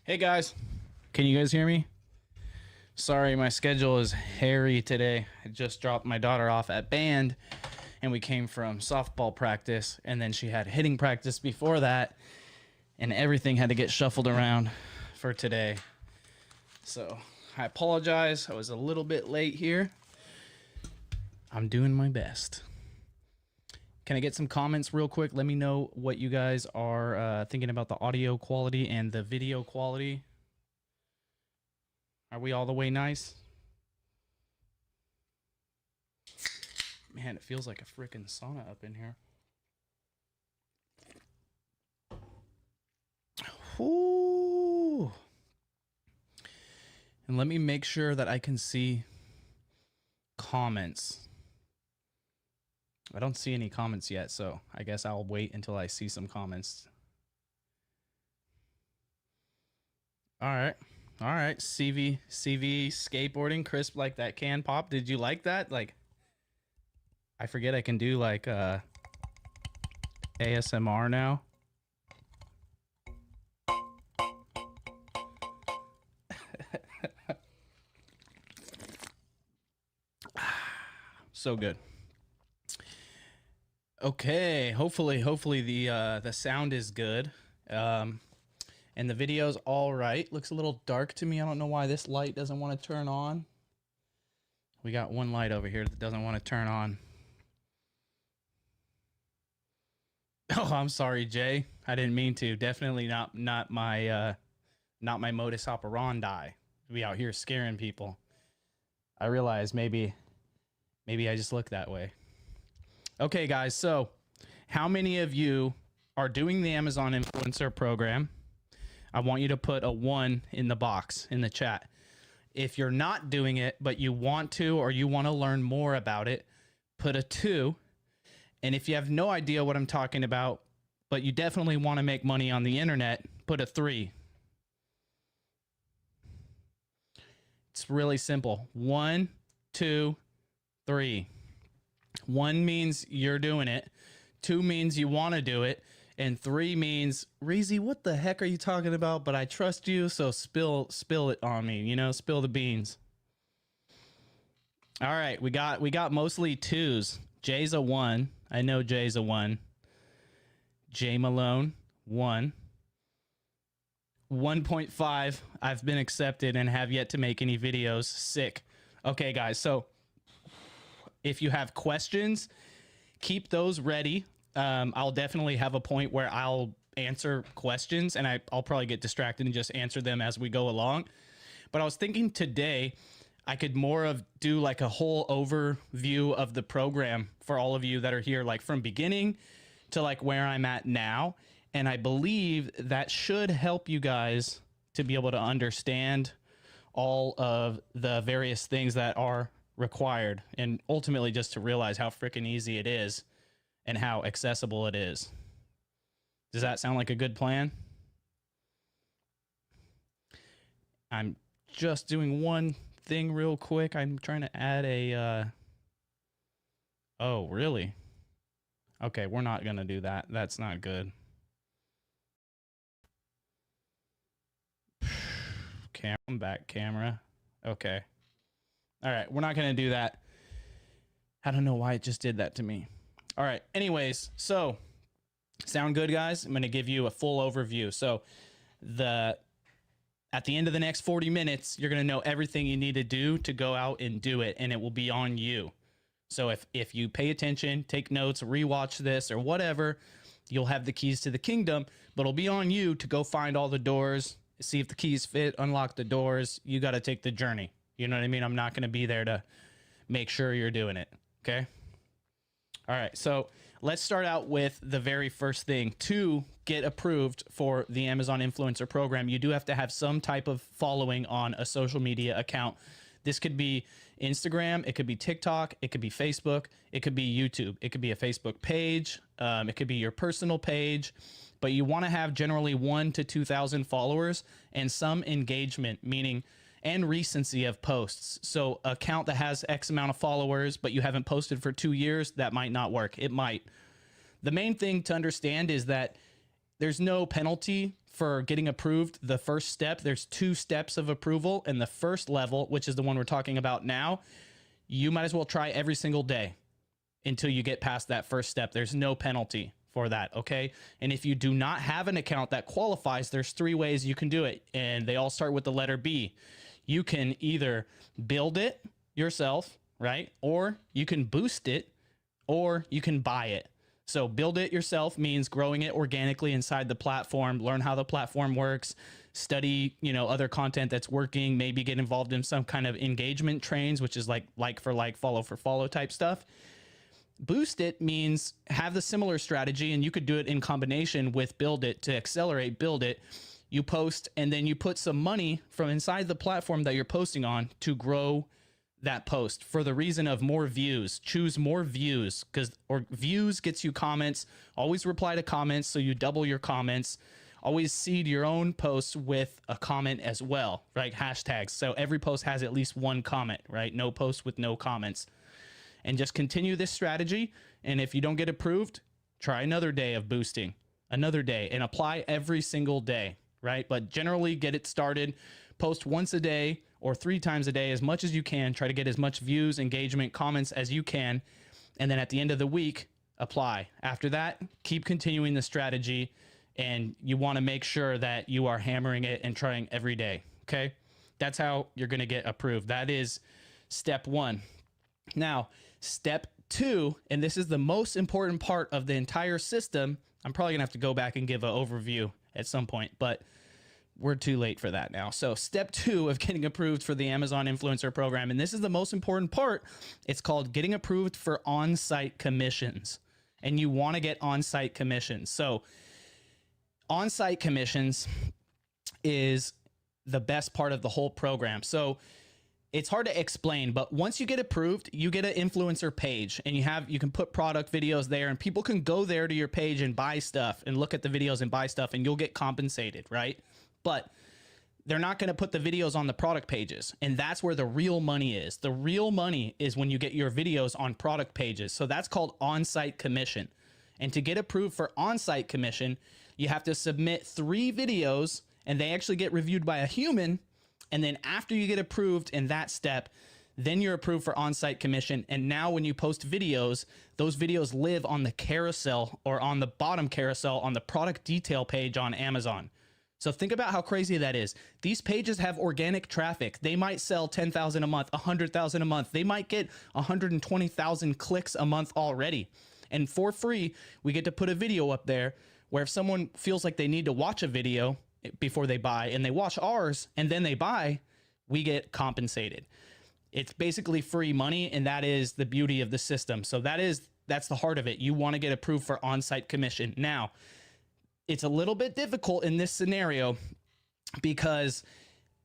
Hey guys, can you guys hear me? Sorry, my schedule is hairy today. I just dropped my daughter off at band and we came from softball practice and then she had hitting practice before that and everything had to get shuffled around for today. So I apologize. I was a little bit late here. I'm doing my best. Can I get some comments real quick? Let me know what you guys are thinking about the audio quality and the video quality. Are we all the way nice? Man, it feels like a freaking sauna up in here. Ooh. And let me make sure that I can see comments. I don't see any comments yet, so I guess I'll wait until I see some comments. All right. All right. CV skateboarding, crisp like that can pop. Did you like that? Like, I forget I can do like ASMR now. So good. Okay, hopefully the sound is good. And the video's all right. Looks a little dark to me. I don't know why this light doesn't want to turn on. We got one light over here that doesn't want to turn on. Oh, I'm sorry, Jay. I didn't mean to. Definitely not my modus operandi. To be out here scaring people. I realize maybe I just look that way. Okay, guys. So, how many of you are doing the Amazon Influencer Program? I want you to put a 1 in the box in the chat. If you're not doing it, but you want to or you want to learn more about it, put a 2. And if you have no idea what I'm talking about, but you definitely want to make money on the internet, put a 3. It's really simple. 1, 2, 3. 1 means you're doing it. 2 means you want to do it. And 3 means, Reezy, what the heck are you talking about? But I trust you, so spill it on me. You know, spill the beans. All right, we got mostly 2s. Jay's a 1. I know Jay's a 1. Jay Malone, 1. 1.5. I've been accepted and have yet to make any videos. Sick. Okay, guys. So if you have questions, keep those ready. I'll definitely have a point where I'll answer questions and I'll probably get distracted and just answer them as we go along. But I was thinking today I could more of do like a whole overview of the program for all of you that are here, like from beginning to like where I'm at now. And I believe that should help you guys to be able to understand all of the various things that are required and ultimately just to realize how freaking easy it is and how accessible it is. Does that sound like a good plan? I'm just doing one thing real quick. I'm trying to add a oh, really? Okay, we're not gonna do that. That's not good. Come back, camera. Okay. All right, we're not gonna do that. I don't know why it just did that to me. All right, anyways, so sound good, guys? I'm going to give you a full overview. So at the end of the next 40 minutes, you're going to know everything you need to do to go out and do it, and it will be on you. So if you pay attention, take notes, rewatch this or whatever, you'll have the keys to the kingdom, but it'll be on you to go find all the doors, see if the keys fit, unlock the doors. You got to take the journey. You know what I mean? I'm not going to be there to make sure you're doing it, okay? All right, so let's start out with the very first thing. To get approved for the Amazon Influencer Program, you do have to have some type of following on a social media account. This could be Instagram, it could be TikTok, it could be Facebook, it could be YouTube, it could be a Facebook page, it could be your personal page, but you want to have generally 1,000 to 2,000 followers and some engagement, meaning and recency of posts. So an account that has X amount of followers, but you haven't posted for 2 years, that might not work. It might. The main thing to understand is that there's no penalty for getting approved, the first step, there's 2 steps of approval. And the first level, which is the one we're talking about now, you might as well try every single day until you get past that first step. There's no penalty for that, okay? And if you do not have an account that qualifies, there's 3 ways you can do it, and they all start with the letter B. You can either build it yourself, right? Or you can boost it, or you can buy it. So build it yourself means growing it organically inside the platform, learn how the platform works, study, other content that's working, maybe get involved in some kind of engagement trains, which is like for like, follow for follow type stuff. Boost it means have the similar strategy, and you could do it in combination with build it to accelerate build it. You post, and then you put some money from inside the platform that you're posting on to grow that post for the reason of more views. Choose more views, or views gets you comments. Always reply to comments, so you double your comments. Always seed your own posts with a comment as well, right? Hashtags. So every post has at least 1 comment, right? No post with no comments. And just continue this strategy. And if you don't get approved, try another day of boosting, another day, and apply every single day, right? But generally get it started. Post once a day or 3 times a day, as much as you can. Try to get as much views, engagement, comments as you can. And then at the end of the week, apply. After that, keep continuing the strategy, and you want to make sure that you are hammering it and trying every day. Okay. That's how you're going to get approved. That is step 1. Now, step 2, and this is the most important part of the entire system. I'm probably gonna have to go back and give an overview at some point, but we're too late for that now. So step 2 of getting approved for the Amazon Influencer Program, and this is the most important part. It's called getting approved for on-site commissions, and you want to get on-site commissions. So on-site commissions is the best part of the whole program. So it's hard to explain, but once you get approved, you get an influencer page, and you can put product videos there, and people can go there to your page and buy stuff and look at the videos and buy stuff, and you'll get compensated, right? But they're not going to put the videos on the product pages, and that's where the real money is. The real money is when you get your videos on product pages. So that's called on-site commission. And to get approved for on-site commission, you have to submit 3 videos, and they actually get reviewed by a human. And then after you get approved in that step, then you're approved for on-site commission. And now when you post videos, those videos live on the carousel, or on the bottom carousel on the product detail page on Amazon. So think about how crazy that is. These pages have organic traffic. They might sell 10,000 a month, 100,000 a month. They might get 120,000 clicks a month already. And for free, we get to put a video up there where if someone feels like they need to watch a video before they buy, and they watch ours and then they buy, we get compensated. It's basically free money, and that is the beauty of the system. So that's the heart of it. You want to get approved for on-site commission. Now, it's a little bit difficult in this scenario because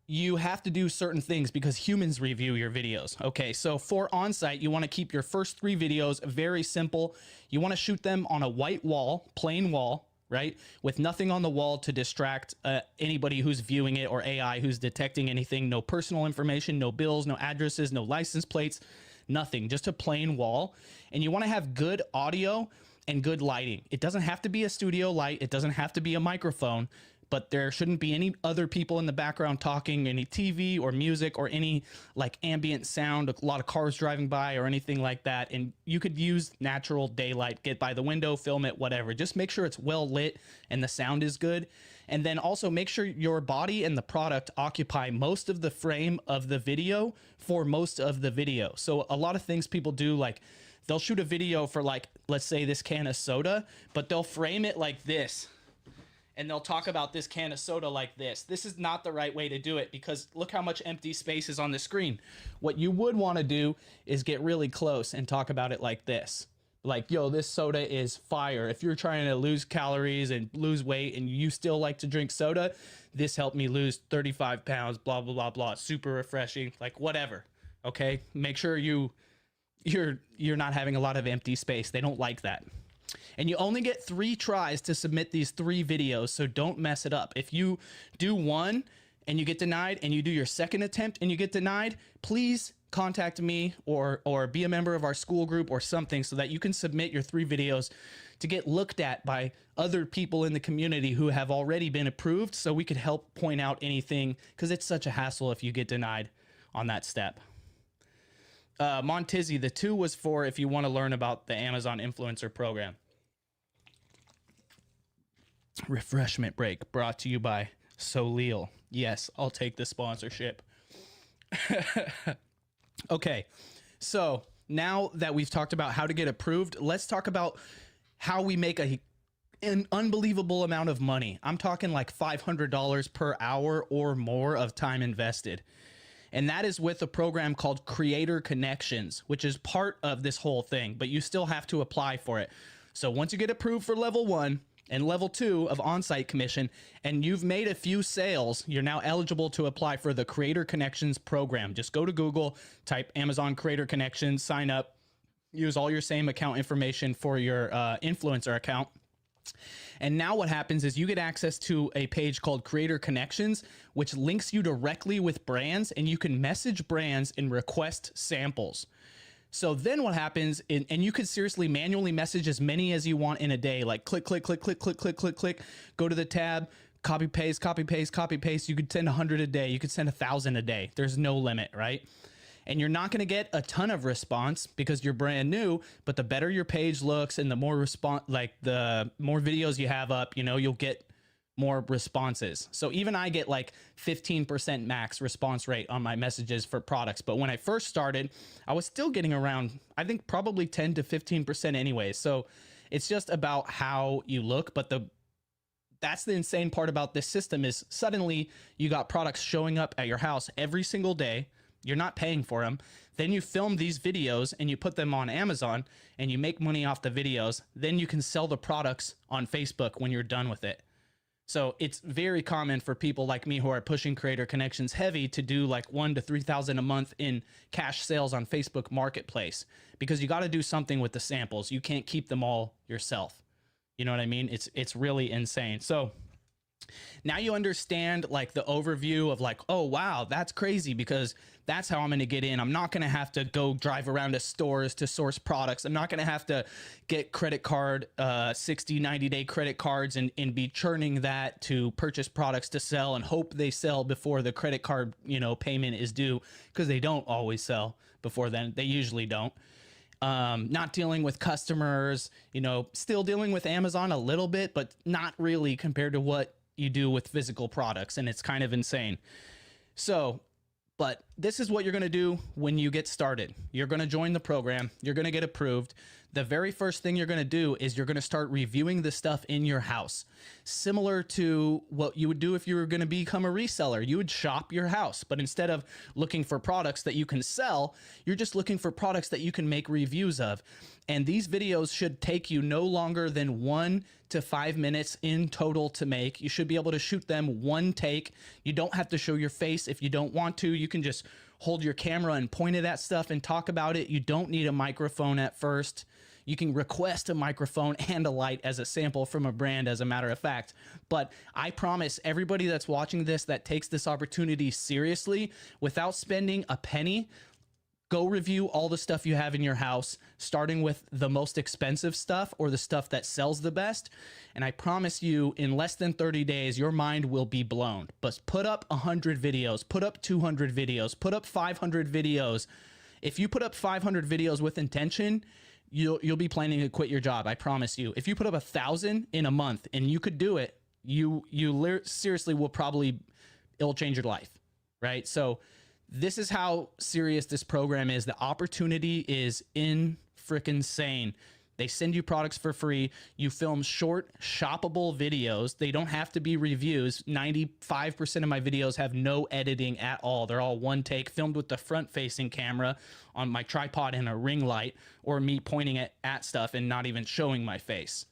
you have to do certain things because humans review your videos. Okay, so for on-site, you want to keep your first 3 videos very simple. You want to shoot them on a white wall, plain wall, right? With nothing on the wall to distract anybody who's viewing it, or AI who's detecting anything. No personal information, no bills, no addresses, no license plates, nothing, just a plain wall. And you want to have good audio and good lighting. It doesn't have to be a studio light. It doesn't have to be a microphone, but there shouldn't be any other people in the background talking, any TV or music or any like ambient sound, a lot of cars driving by or anything like that. And you could use natural daylight, get by the window, film it, whatever. Just make sure it's well lit and the sound is good. And then also make sure your body and the product occupy most of the frame of the video for most of the video. So a lot of things people do, like they'll shoot a video for, like, let's say this can of soda, but they'll frame it like this. And they'll talk about this can of soda like this. This is not the right way to do it, because look how much empty space is on the screen. What you would want to do is get really close and talk about it like this. Like, yo, this soda is fire. If you're trying to lose calories and lose weight and you still like to drink soda, this helped me lose 35 pounds, blah, blah, blah, blah. Super refreshing, like whatever. Okay, make sure you're not having a lot of empty space. They don't like that. And you only get 3 tries to submit these 3 videos, so don't mess it up. If you do one and you get denied, and you do your second attempt and you get denied, please contact me or be a member of our school group or something so that you can submit your 3 videos to get looked at by other people in the community who have already been approved, so we could help point out anything, because it's such a hassle if you get denied on that step. Montizzi, the 2 was for if you want to learn about the Amazon influencer program. Refreshment break brought to you by Solil. Yes, I'll take the sponsorship. Okay, so now that we've talked about how to get approved, let's talk about how we make an unbelievable amount of money. I'm talking like $500 per hour or more of time invested. And that is with a program called Creator Connections, which is part of this whole thing, but you still have to apply for it. So once you get approved for level 1 and level 2 of on-site commission, and you've made a few sales, you're now eligible to apply for the Creator Connections program. Just go to Google, type Amazon Creator Connections, sign up, use all your same account information for your influencer account. And now what happens is you get access to a page called Creator Connections, which links you directly with brands, and you can message brands and request samples. So then what happens, and you could seriously manually message as many as you want in a day, like click, click, click, click, click, click, click, click, go to the tab, copy, paste, copy, paste, copy, paste. You could send 100 a day. You could send 1,000 a day. There's no limit, right? And you're not going to get a ton of response because you're brand new, but the better your page looks and the more the more videos you have up, you know, you'll get more responses. So even I get like 15% max response rate on my messages for products. But when I first started, I was still getting around, I think probably 10 to 15% anyways. So it's just about how you look. But that's the insane part about this system is suddenly you got products showing up at your house every single day. You're not paying for them. Then you film these videos and you put them on Amazon and you make money off the videos. Then you can sell the products on Facebook when you're done with it. So it's very common for people like me who are pushing Creator Connections heavy to do like $1,000 to $3,000 a month in cash sales on Facebook Marketplace, because you got to do something with the samples. You can't keep them all yourself. You know what I mean? It's really insane. So now you understand like the overview of like, oh, wow, that's crazy, because that's how I'm going to get in. I'm not going to have to go drive around to stores to source products. I'm not going to have to get credit card, 60, 90-day credit cards and be churning that to purchase products to sell and hope they sell before the credit card, you know, payment is due, because they don't always sell before then. They usually don't. Not dealing with customers, you know, still dealing with Amazon a little bit, but not really compared to what you do with physical products. And it's kind of insane. So, but this is what you're going to do when you get started. You're going to join the program. You're going to get approved. The very first thing you're going to do is you're going to start reviewing the stuff in your house, similar to what you would do if you were going to become a reseller. You would shop your house, but instead of looking for products that you can sell, you're just looking for products that you can make reviews of. And these videos should take you no longer than 1 to 5 minutes in total to make. You should be able to shoot them one take. You don't have to show your face if you don't want to. You can just hold your camera and point it at stuff and talk about it. You don't need a microphone at first. You can request a microphone and a light as a sample from a brand, as a matter of fact. But I promise everybody that's watching this that takes this opportunity seriously, without spending a penny, go review all the stuff you have in your house, starting with the most expensive stuff or the stuff that sells the best. And I promise you, in less than 30 days, your mind will be blown. But put up 100 videos, put up 200 videos, put up 500 videos. If you put up 500 videos with intention, you'll be planning to quit your job. I promise you. If you put up 1,000 in a month and you could do it, you seriously will probably, it'll change your life, right? So this is how serious this program is. The opportunity is freaking-sane. They send you products for free. You film short, shoppable videos. They don't have to be reviews. 95% of my videos have no editing at all. They're all one take, filmed with the front-facing camera on my tripod and a ring light, or me pointing at stuff and not even showing my face.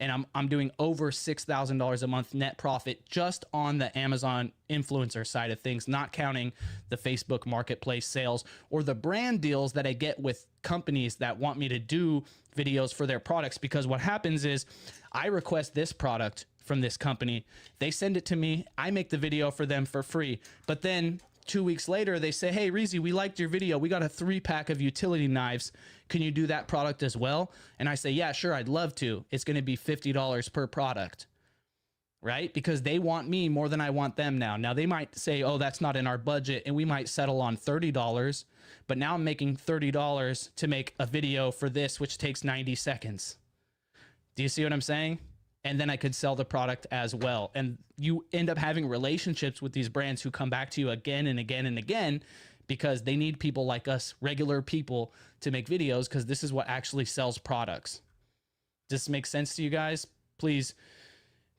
And I'm doing over $6,000 a month net profit just on the Amazon influencer side of things, not counting the Facebook Marketplace sales or the brand deals that I get with companies that want me to do videos for their products. Because what happens is I request this product, from this company. They send it to me. I make the video for them for free. But then 2 weeks later, they say, hey, Reezy, we liked your video. We got a 3-pack of utility knives. Can you do that product as well? And I say, yeah, sure, I'd love to. It's going to be $50 per product, right? Because they want me more than I want them now. Now, they might say, oh, that's not in our budget, and we might settle on $30. But now I'm making $30 to make a video for this, which takes 90 seconds. Do you see what I'm saying? And then I could sell the product as well. And you end up having relationships with these brands who come back to you again and again and again because they need people like us, regular people, to make videos, because this is what actually sells products. Does this make sense to you guys? Please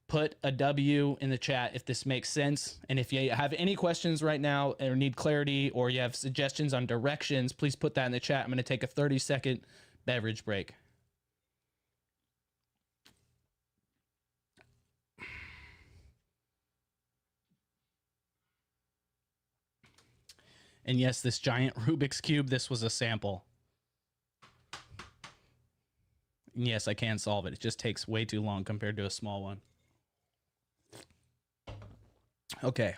put a W in the chat if this makes sense. And if you have any questions right now or need clarity or you have suggestions on directions, please put that in the chat. I'm going to take a 30-second beverage break. And yes, this giant Rubik's Cube, this was a sample. And yes, I can solve it. It just takes way too long compared to a small one. Okay.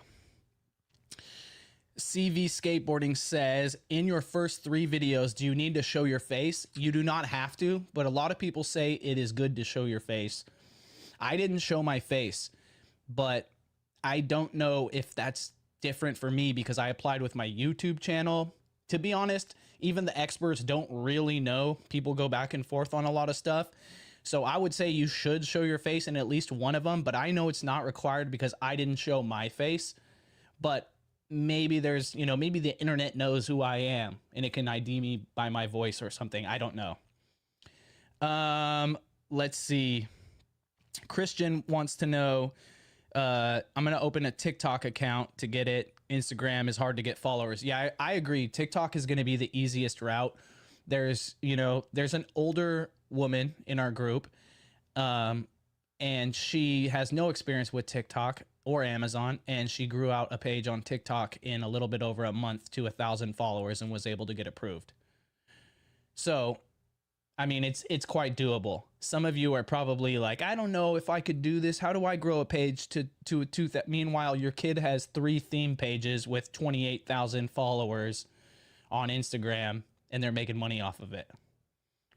CV Skateboarding says, in your first 3 videos, do you need to show your face? You do not have to, but a lot of people say it is good to show your face. I didn't show my face, but I don't know if that's different for me because I applied with my YouTube channel. To be honest, even the experts don't really know. People go back and forth on a lot of stuff. So I would say you should show your face in at least one of them, but I know it's not required because I didn't show my face. But maybe there's, you know, maybe the internet knows who I am and it can ID me by my voice or something. I don't know. Let's see. Christian wants to know, I'm going to open a TikTok account to get it. Instagram is hard to get followers. Yeah, I agree. TikTok is going to be the easiest route. There's, you know, there's an older woman in our group, and she has no experience with TikTok or Amazon, and she grew out a page on TikTok in a little bit over a month to 1,000 followers and was able to get approved. So, I mean, it's quite doable. Some of you are probably like, I don't know if I could do this. How do I grow a page to that? Meanwhile, your kid has 3 theme pages with 28,000 followers on Instagram, and they're making money off of it,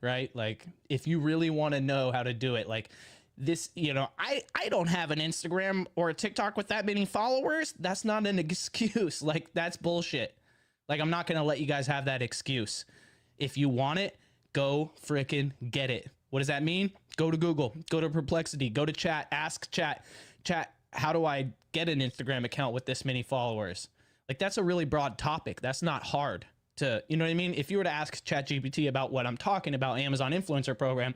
right? Like, if you really want to know how to do it, like this, you know, I don't have an Instagram or a TikTok with that many followers. That's not an excuse. Like, that's bullshit. Like, I'm not going to let you guys have that excuse. If you want it, go frickin' get it. What does that mean? Go to Google, go to Perplexity, go to chat, ask chat, how do I get an Instagram account with this many followers? Like, that's a really broad topic. That's not hard to, you know what I mean? If you were to ask ChatGPT about what I'm talking about, Amazon Influencer Program,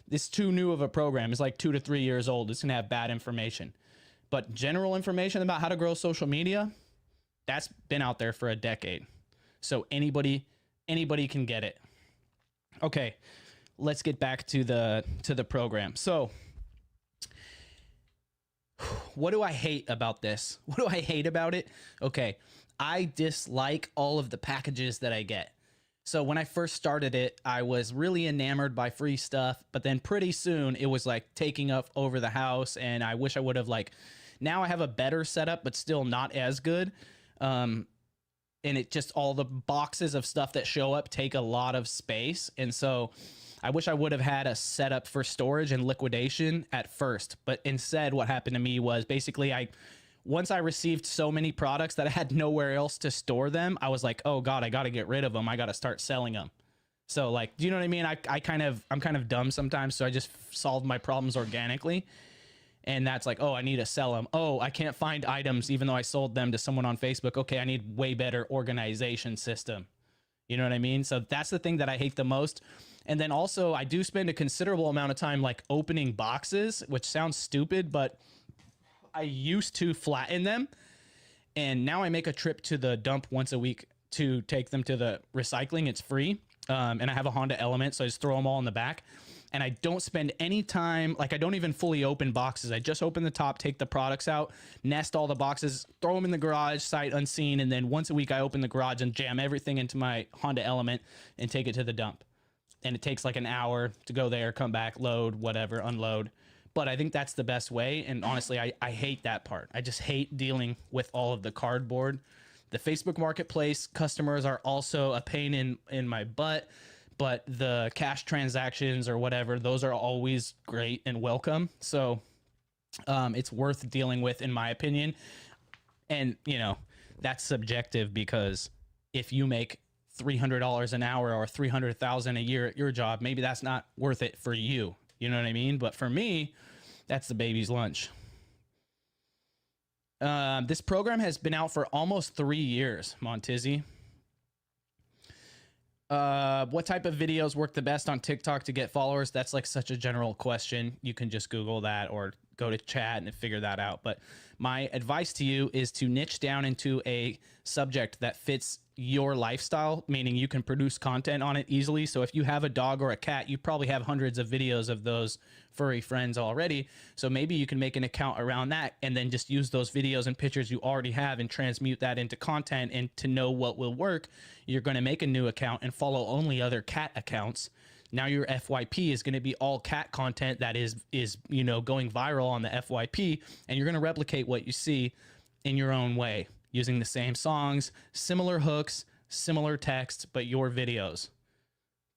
this too new of a program. Is like 2 to 3 years old. It's gonna have bad information. But general information about how to grow social media, that's been out there for a decade. So anybody can get it. Okay, let's get back to the program. So, what do I hate about this? What do I hate about it? Okay, I dislike all of the packages that I get. So when I first started it, I was really enamored by free stuff, but then pretty soon it was like taking up over the house, and I wish I would have, like, now I have a better setup, but still not as good. And it just, all the boxes of stuff that show up take a lot of space. And so I wish I would have had a setup for storage and liquidation at first. But instead, what happened to me was basically once I received so many products that I had nowhere else to store them, I was like, oh God, I got to get rid of them. I got to start selling them. So, like, do you know what I mean? I'm kind of dumb sometimes. So I just solved my problems organically. And that's like, oh, I need to sell them. Oh, I can't find items even though I sold them to someone on Facebook. Okay, I need way better organization system. You know what I mean? So that's the thing that I hate the most. And then also, I do spend a considerable amount of time like opening boxes, which sounds stupid, but I used to flatten them. And now I make a trip to the dump once a week to take them to the recycling. It's free. And I have a Honda Element, so I just throw them all in the back. And I don't spend any time, like, I don't even fully open boxes. I just open the top, take the products out, nest all the boxes, throw them in the garage, sight unseen, and then once a week I open the garage and jam everything into my Honda Element and take it to the dump. And it takes like an hour to go there, come back, load, whatever, unload. but I think that's the best way. And honestly, I hate that part. I just hate dealing with all of the cardboard. The Facebook Marketplace customers are also a pain in my butt, but the cash transactions or whatever, those are always great and welcome. So it's worth dealing with, in my opinion. And, you know, that's subjective, because if you make $300 an hour or $300,000 a year at your job, maybe that's not worth it for you. You know what I mean? But for me, that's the baby's lunch. This program has been out for almost 3 years, Montizzi. What type of videos work the best on TikTok to get followers? That's like such a general question. You can just Google that or go to chat and figure that out. But my advice to you is to niche down into a subject that fits your lifestyle, meaning you can produce content on it easily. So if you have a dog or a cat, you probably have hundreds of videos of those furry friends already. So maybe you can make an account around that and then just use those videos and pictures you already have and transmute that into content. And to know what will work, you're going to make a new account and follow only other cat accounts. Now your FYP is going to be all cat content that is, you know, going viral on the FYP, and you're going to replicate what you see in your own way, using the same songs, similar hooks, similar text, but your videos.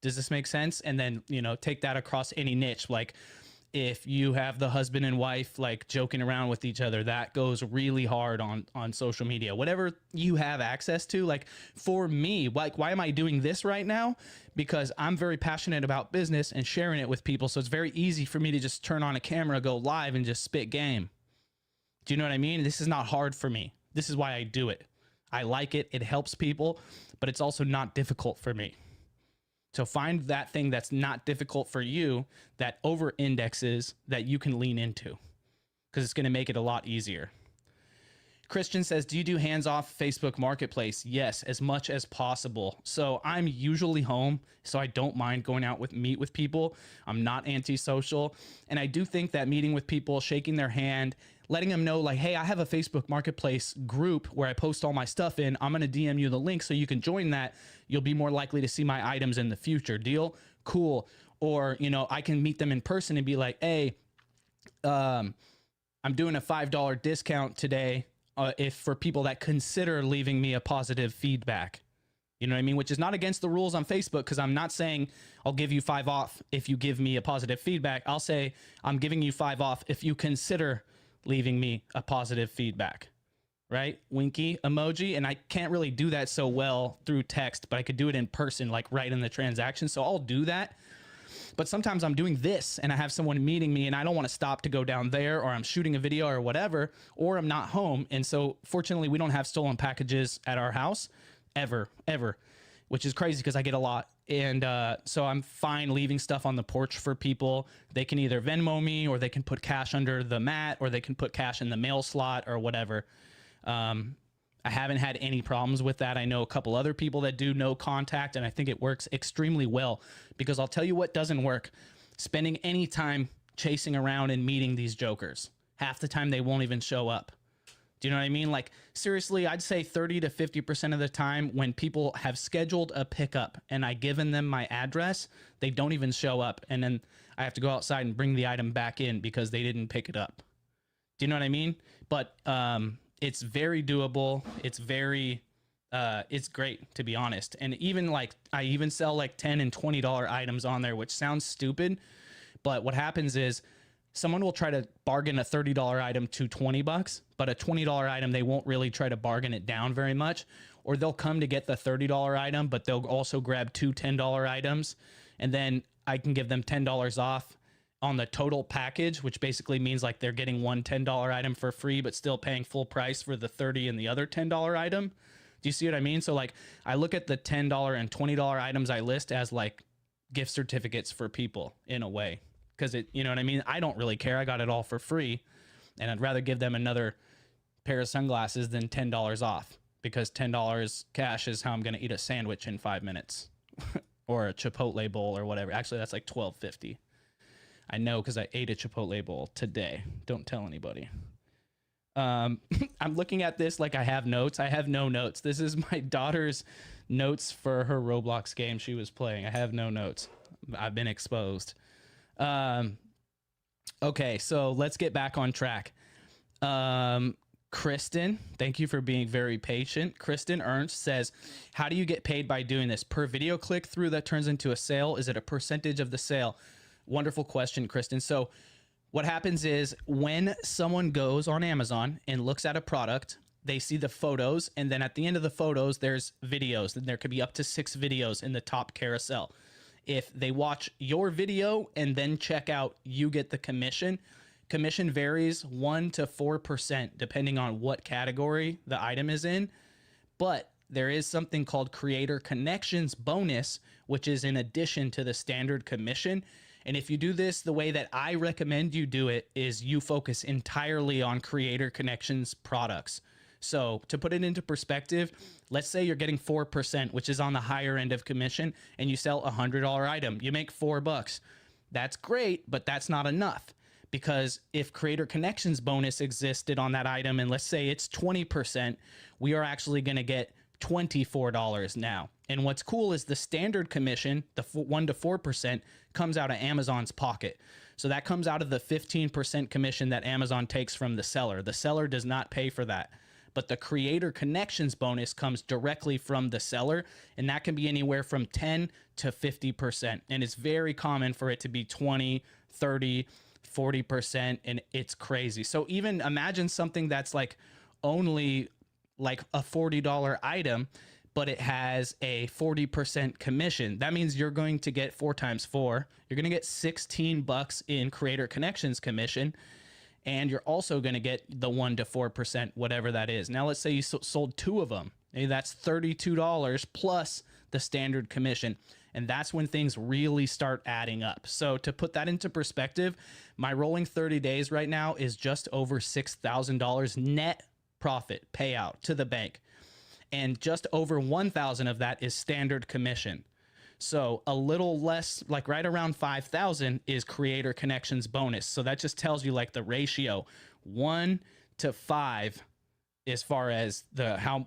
Does this make sense? And then, you know, take that across any niche. Like if you have the husband and wife like joking around with each other, that goes really hard on social media. Whatever you have access to. Like for me, like, why am I doing this right now? Because I'm very passionate about business and sharing it with people. So it's very easy for me to just turn on a camera, go live, and just spit game. Do you know what I mean? This is not hard for me. This is why I do it. I like it. It helps people, but it's also not difficult for me. So find that thing that's not difficult for you, that over indexes, that you can lean into, because it's going to make it a lot easier. Christian says, do you do hands-off Facebook Marketplace? Yes, as much as possible. So I'm usually home, so I don't mind going out meet with people. I'm not antisocial. And I do think that meeting with people, shaking their hand, letting them know like, hey, I have a Facebook Marketplace group where I post all my stuff in. I'm going to DM you the link so you can join that. You'll be more likely to see my items in the future. Deal? Cool. Or, you know, I can meet them in person and be like, hey, I'm doing a $5 discount today. If for people that consider leaving me a positive feedback, you know what I mean? Which is not against the rules on Facebook, because I'm not saying I'll give you 5 off if you give me a positive feedback. I'll say I'm giving you 5 off if you consider leaving me a positive feedback, right? Winky emoji. And I can't really do that so well through text, but I could do it in person, like right in the transaction. So I'll do that. But sometimes I'm doing this and I have someone meeting me and I don't want to stop to go down there, or I'm shooting a video or whatever, or I'm not home. And so fortunately we don't have stolen packages at our house ever, which is crazy because I get a lot. And so I'm fine leaving stuff on the porch for people. They can either Venmo me, or they can put cash under the mat, or they can put cash in the mail slot or whatever. I haven't had any problems with that. I know a couple other people that do no contact, and I think it works extremely well, because I'll tell you what doesn't work: spending any time chasing around and meeting these jokers. Half the time they won't even show up. Do you know what I mean? Like seriously, I'd say 30 to 50% of the time when people have scheduled a pickup and I given them my address, they don't even show up. And then I have to go outside and bring the item back in because they didn't pick it up. Do you know what I mean? But, it's very doable. It's very, it's great, to be honest. And even like, I even sell like $10 and $20 items on there, which sounds stupid, but what happens is someone will try to bargain a $30 item to $20, but a $20 item, they won't really try to bargain it down very much. Or they'll come to get the $30 item, but they'll also grab 2 $10 items. And then I can give them $10 off on the total package, which basically means like they're getting one $10 item for free, but still paying full price for the 30 and the other $10 item. Do you see what I mean? So like I look at the $10 and $20 items I list as like gift certificates for people in a way. Cause it, you know what I mean? I don't really care. I got it all for free, and I'd rather give them another pair of sunglasses than $10 off, because $10 cash is how I'm going to eat a sandwich in 5 minutes or a Chipotle bowl or whatever. Actually, that's like $12.50. I know, because I ate a Chipotle bowl today. Don't tell anybody. I'm looking at this like I have notes. I have no notes. This is my daughter's notes for her Roblox game she was playing. I have no notes. I've been exposed. Okay, so let's get back on track. Kristen, thank you for being very patient. Kristen Ernst says, how do you get paid by doing this? Per video click through that turns into a sale? Is it a percentage of the sale? Wonderful question, Kristen. So what happens is when someone goes on Amazon and looks at a product, they see the photos, and then at the end of the photos, there's videos, and there could be up to 6 videos in the top carousel. If they watch your video and then check out, you get the commission. Commission varies 1 to 4% depending on what category the item is in. But there is something called Creator Connections bonus, which is in addition to the standard commission. And if you do this the way that I recommend you do it, is you focus entirely on Creator Connections products. So to put it into perspective, let's say you're getting 4%, which is on the higher end of commission, and you sell a $100 item. You make $4. That's great, but that's not enough. Because if Creator Connections bonus existed on that item, and let's say it's 20%, we are actually going to get $24 now. And what's cool is the standard commission, the 1 to 4%, comes out of Amazon's pocket. So that comes out of the 15% commission that Amazon takes from the seller. The seller does not pay for that. But the Creator Connections bonus comes directly from the seller, and that can be anywhere from 10 to 50%. And it's very common for it to be 20, 30, 40%, and it's crazy. So even imagine something that's like only like a $40 item, but it has a 40% commission. That means you're going to get 4 times 4. You're going to get $16 in Creator Connections commission, and you're also going to get the 1 to 4%, whatever that is. Now, let's say you sold 2 of them. Maybe that's $32 plus the standard commission. And that's when things really start adding up. So to put that into perspective, my rolling 30 days right now is just over $6,000 net profit payout to the bank. And just over 1,000 of that is standard commission. So a little less, like right around 5,000 is Creator Connections bonus. So that just tells you like the ratio 1 to 5 as far as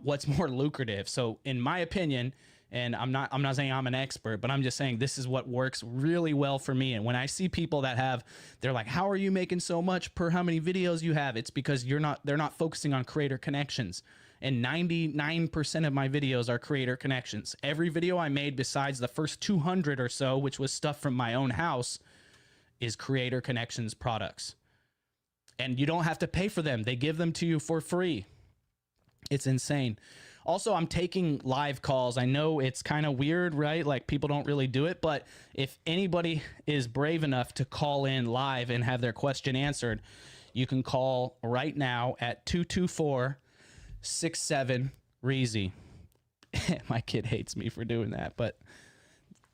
what's more lucrative. So in my opinion, and I'm not saying I'm an expert, but I'm just saying this is what works really well for me. And when I see people that they're like, how are you making so much per how many videos you have? It's because they're not focusing on Creator Connections. And 99% of my videos are Creator Connections. Every video I made besides the first 200 or so, which was stuff from my own house, is Creator Connections products. And you don't have to pay for them. They give them to you for free. It's insane. Also, I'm taking live calls. I know it's kind of weird, right? Like people don't really do it, but if anybody is brave enough to call in live and have their question answered, you can call right now at 224-67-REEZY. My kid hates me for doing that, but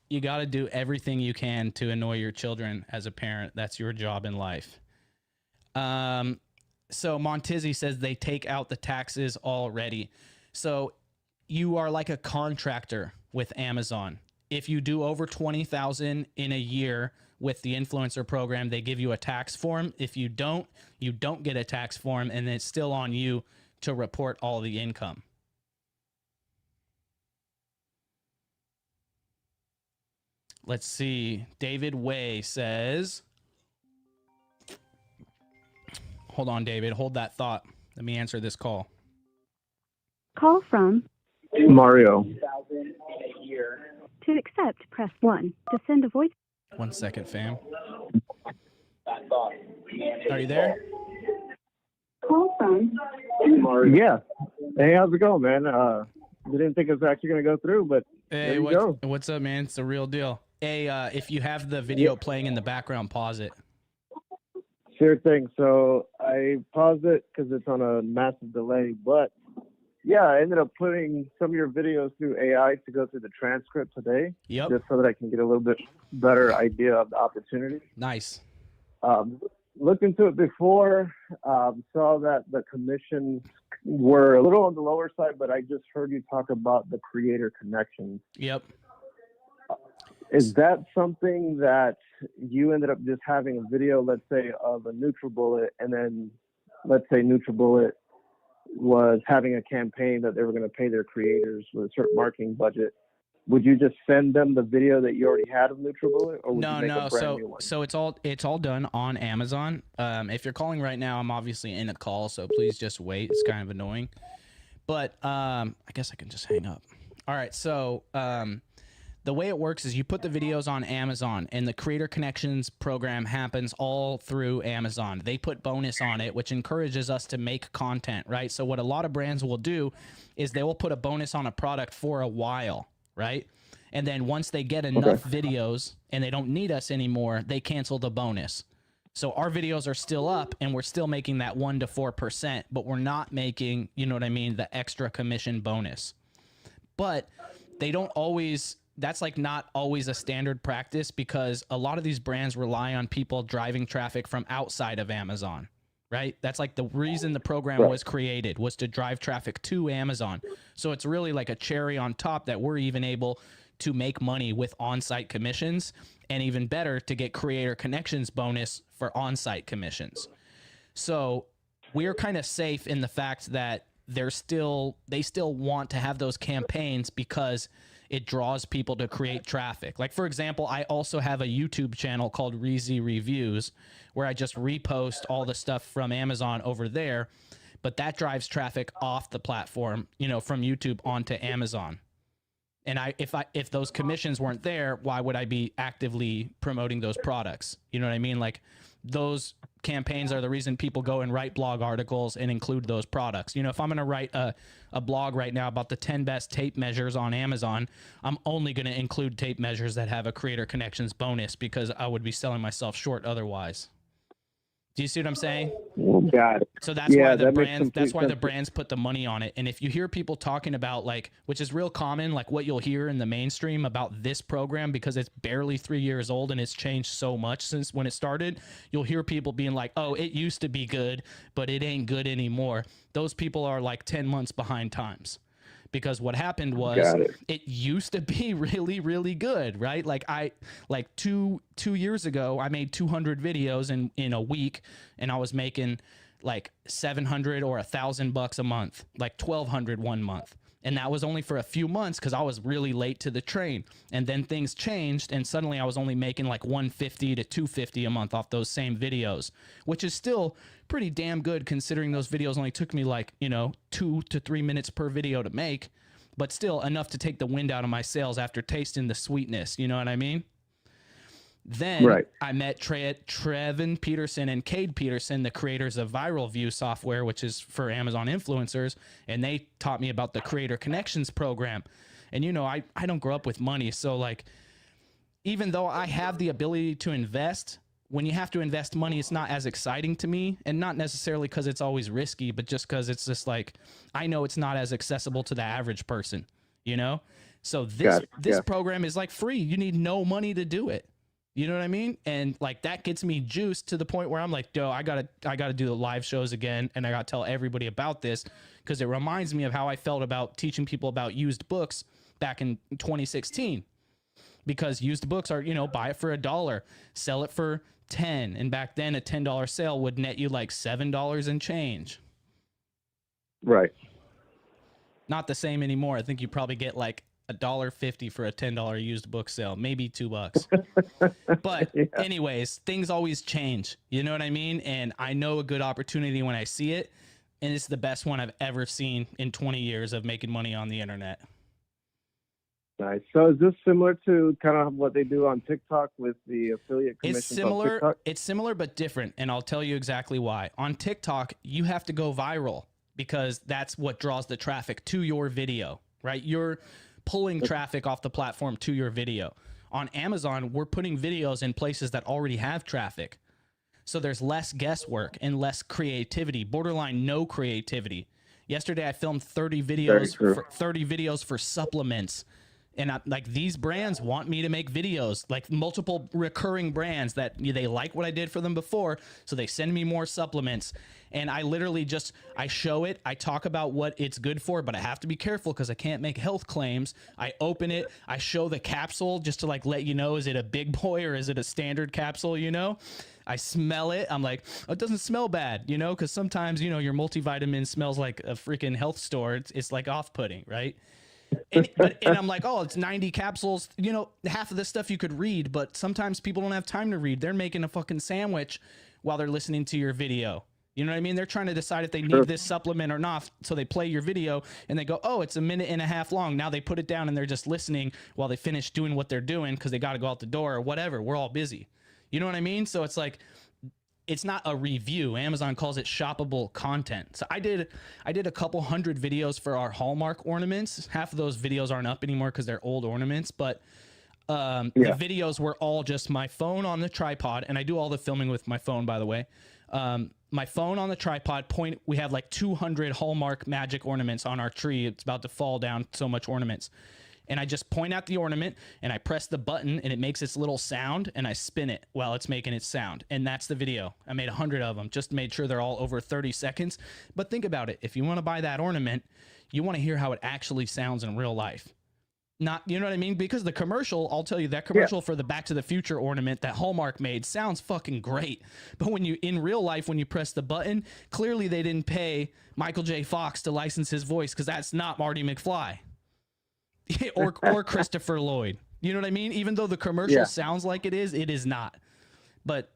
you got to do everything you can to annoy your children as a parent. That's your job in life. So Montizzi says they take out the taxes already. So you are like a contractor with Amazon. If you do over 20,000 in a year with the influencer program, they give you a tax form. If you don't get a tax form, and it's still on you to report all the income. Let's see. David Way says, hold on, David, hold that thought. Let me answer this call. Call from Mario. To accept, press 1. To send a voice. 1 second, fam. Are you there? Call from Mario. Yeah. Hey, how's it going, man? We didn't think it was actually going to go through, but Hey, there you go. What's up, man? It's the real deal. Hey, if you have the video playing in the background, pause it. Sure thing. So I paused it because it's on a massive delay, but yeah, I ended up putting some of your videos through AI to go through the transcript today. Yep. Just so that I can get a little bit better idea of the opportunity. Nice. Looked into it before, saw that the commissions were a little on the lower side, but I just heard you talk about the Creator Connections. Yep. Is that something that you ended up just having a video, let's say, of a NutriBullet, and then let's say NutriBullet was having a campaign that they were going to pay their creators with a certain marketing budget, would you just send them the video that you already had of NutriBullet, or would you make a brand new one? So it's all done on Amazon. If you're calling right now, I'm obviously in a call, so please just wait. It's kind of annoying, but I guess I can just hang up. All right, so the way it works is you put the videos on Amazon, and the Creator Connections program happens all through Amazon. They put bonus on it, which encourages us to make content, right? So what a lot of brands will do is they will put a bonus on a product for a while, right? And then once they get enough videos and they don't need us anymore, they cancel the bonus. So our videos are still up and we're still making that 1 to 4%, but we're not making, you know what I mean, the extra commission bonus. But they don't always, that's like not always a standard practice, because a lot of these brands rely on people driving traffic from outside of Amazon, right? That's like the reason the program was created, was to drive traffic to Amazon. So it's really like a cherry on top that we're even able to make money with on-site commissions, and even better, to get Creator Connections bonus for on-site commissions. So we're kind of safe in the fact that they still want to have those campaigns because it draws people to create traffic. Like, for example, I also have a YouTube channel called Reezy Reviews, where I just repost all the stuff from Amazon over there, but that drives traffic off the platform, you know, from YouTube onto Amazon. And if those commissions weren't there, why would I be actively promoting those products? You know what I mean? Like, those campaigns are the reason people go and write blog articles and include those products. You know, if I'm going to write a blog right now about the 10 best tape measures on Amazon, I'm only going to include tape measures that have a Creator Connections bonus, because I would be selling myself short otherwise. Do you see what I'm saying? Got it. So that's why the brands, sense. brands put the money on it. And if you hear people talking about, like, which is real common, like what you'll hear in the mainstream about this program, because it's barely 3 years old and it's changed so much since when it started, you'll hear people being like, oh, it used to be good, but it ain't good anymore. Those people are like 10 months behind times. Because what happened was it used to be really, really good, right? Like two years ago, I made 200 videos in a week, and I was making like $700 or $1,000 a month, like $1,200 one month. And that was only for a few months because I was really late to the train. And then things changed, and suddenly I was only making like $150 to $250 a month off those same videos, which is still pretty damn good considering those videos only took me like, you know, 2 to 3 minutes per video to make, but still enough to take the wind out of my sails after tasting the sweetness. You know what I mean? Then I met Trevin Peterson and Cade Peterson, the creators of Viral View software, which is for Amazon influencers, and they taught me about the Creator Connections program. And, you know, I don't grow up with money, so, like, even though I have the ability to invest, when you have to invest money, it's not as exciting to me, and not necessarily because it's always risky, but just because it's just like, I know it's not as accessible to the average person, you know? So this program is like free. You need no money to do it. You know what I mean? And like, that gets me juiced to the point where I'm like, yo, I gotta do the live shows again, and I gotta tell everybody about this, because it reminds me of how I felt about teaching people about used books back in 2016. Because used books are, you know, buy it for $1, sell it for 10, and back then a $10 sale would net you like $7 and change. Right. Not the same anymore. I think you probably get like $1.50 for a $10 used book sale, maybe $2. But anyways, things always change. You know what I mean? And I know a good opportunity when I see it, and it's the best one I've ever seen in 20 years of making money on the internet. Nice. So is this similar to kind of what they do on TikTok with the affiliate commissions? It's similar. On TikTok? It's similar but different, and I'll tell you exactly why. On TikTok, you have to go viral because that's what draws the traffic to your video, right? You're pulling traffic off the platform to your video. On Amazon, we're putting videos in places that already have traffic. So there's less guesswork and less creativity, borderline no creativity. Yesterday, I filmed 30 videos for supplements. And like, these brands want me to make videos, like multiple recurring brands that they like what I did for them before. So they send me more supplements, and I literally just, I show it. I talk about what it's good for, but I have to be careful because I can't make health claims. I open it. I show the capsule just to like, let you know, is it a big boy or is it a standard capsule? You know, I smell it. I'm like, oh, it doesn't smell bad, you know, because sometimes, you know, your multivitamin smells like a freaking health store. It's like off-putting, right? And I'm like, oh, it's 90 capsules. You know, half of this stuff you could read, but sometimes people don't have time to read. They're making a fucking sandwich while they're listening to your video. You know what I mean? They're trying to decide if they need this supplement or not. So they play your video and they go, oh, it's a minute and a half long. Now they put it down and they're just listening while they finish doing what they're doing because they got to go out the door or whatever. We're all busy. You know what I mean? So it's like, it's not a review. Amazon calls it shoppable content. So I did a couple hundred videos for our Hallmark ornaments. Half of those videos aren't up anymore because they're old ornaments, but the videos were all just my phone on the tripod, and I do all the filming with my phone, by the way. My phone on the tripod, we have like 200 Hallmark magic ornaments on our tree. It's about to fall down, so much ornaments. And I just point at the ornament and I press the button and it makes its little sound and I spin it while it's making its sound. And that's the video. I made 100 of them, just made sure they're all over 30 seconds. But think about it. If you want to buy that ornament, you want to hear how it actually sounds in real life. Not, you know what I mean? Because the commercial, I'll tell you, that commercial for the Back to the Future ornament that Hallmark made sounds fucking great. But when you, in real life, when you press the button, clearly they didn't pay Michael J. Fox to license his voice because that's not Marty McFly. or Christopher Lloyd. You know what I mean? Even though the commercial sounds like it is not. But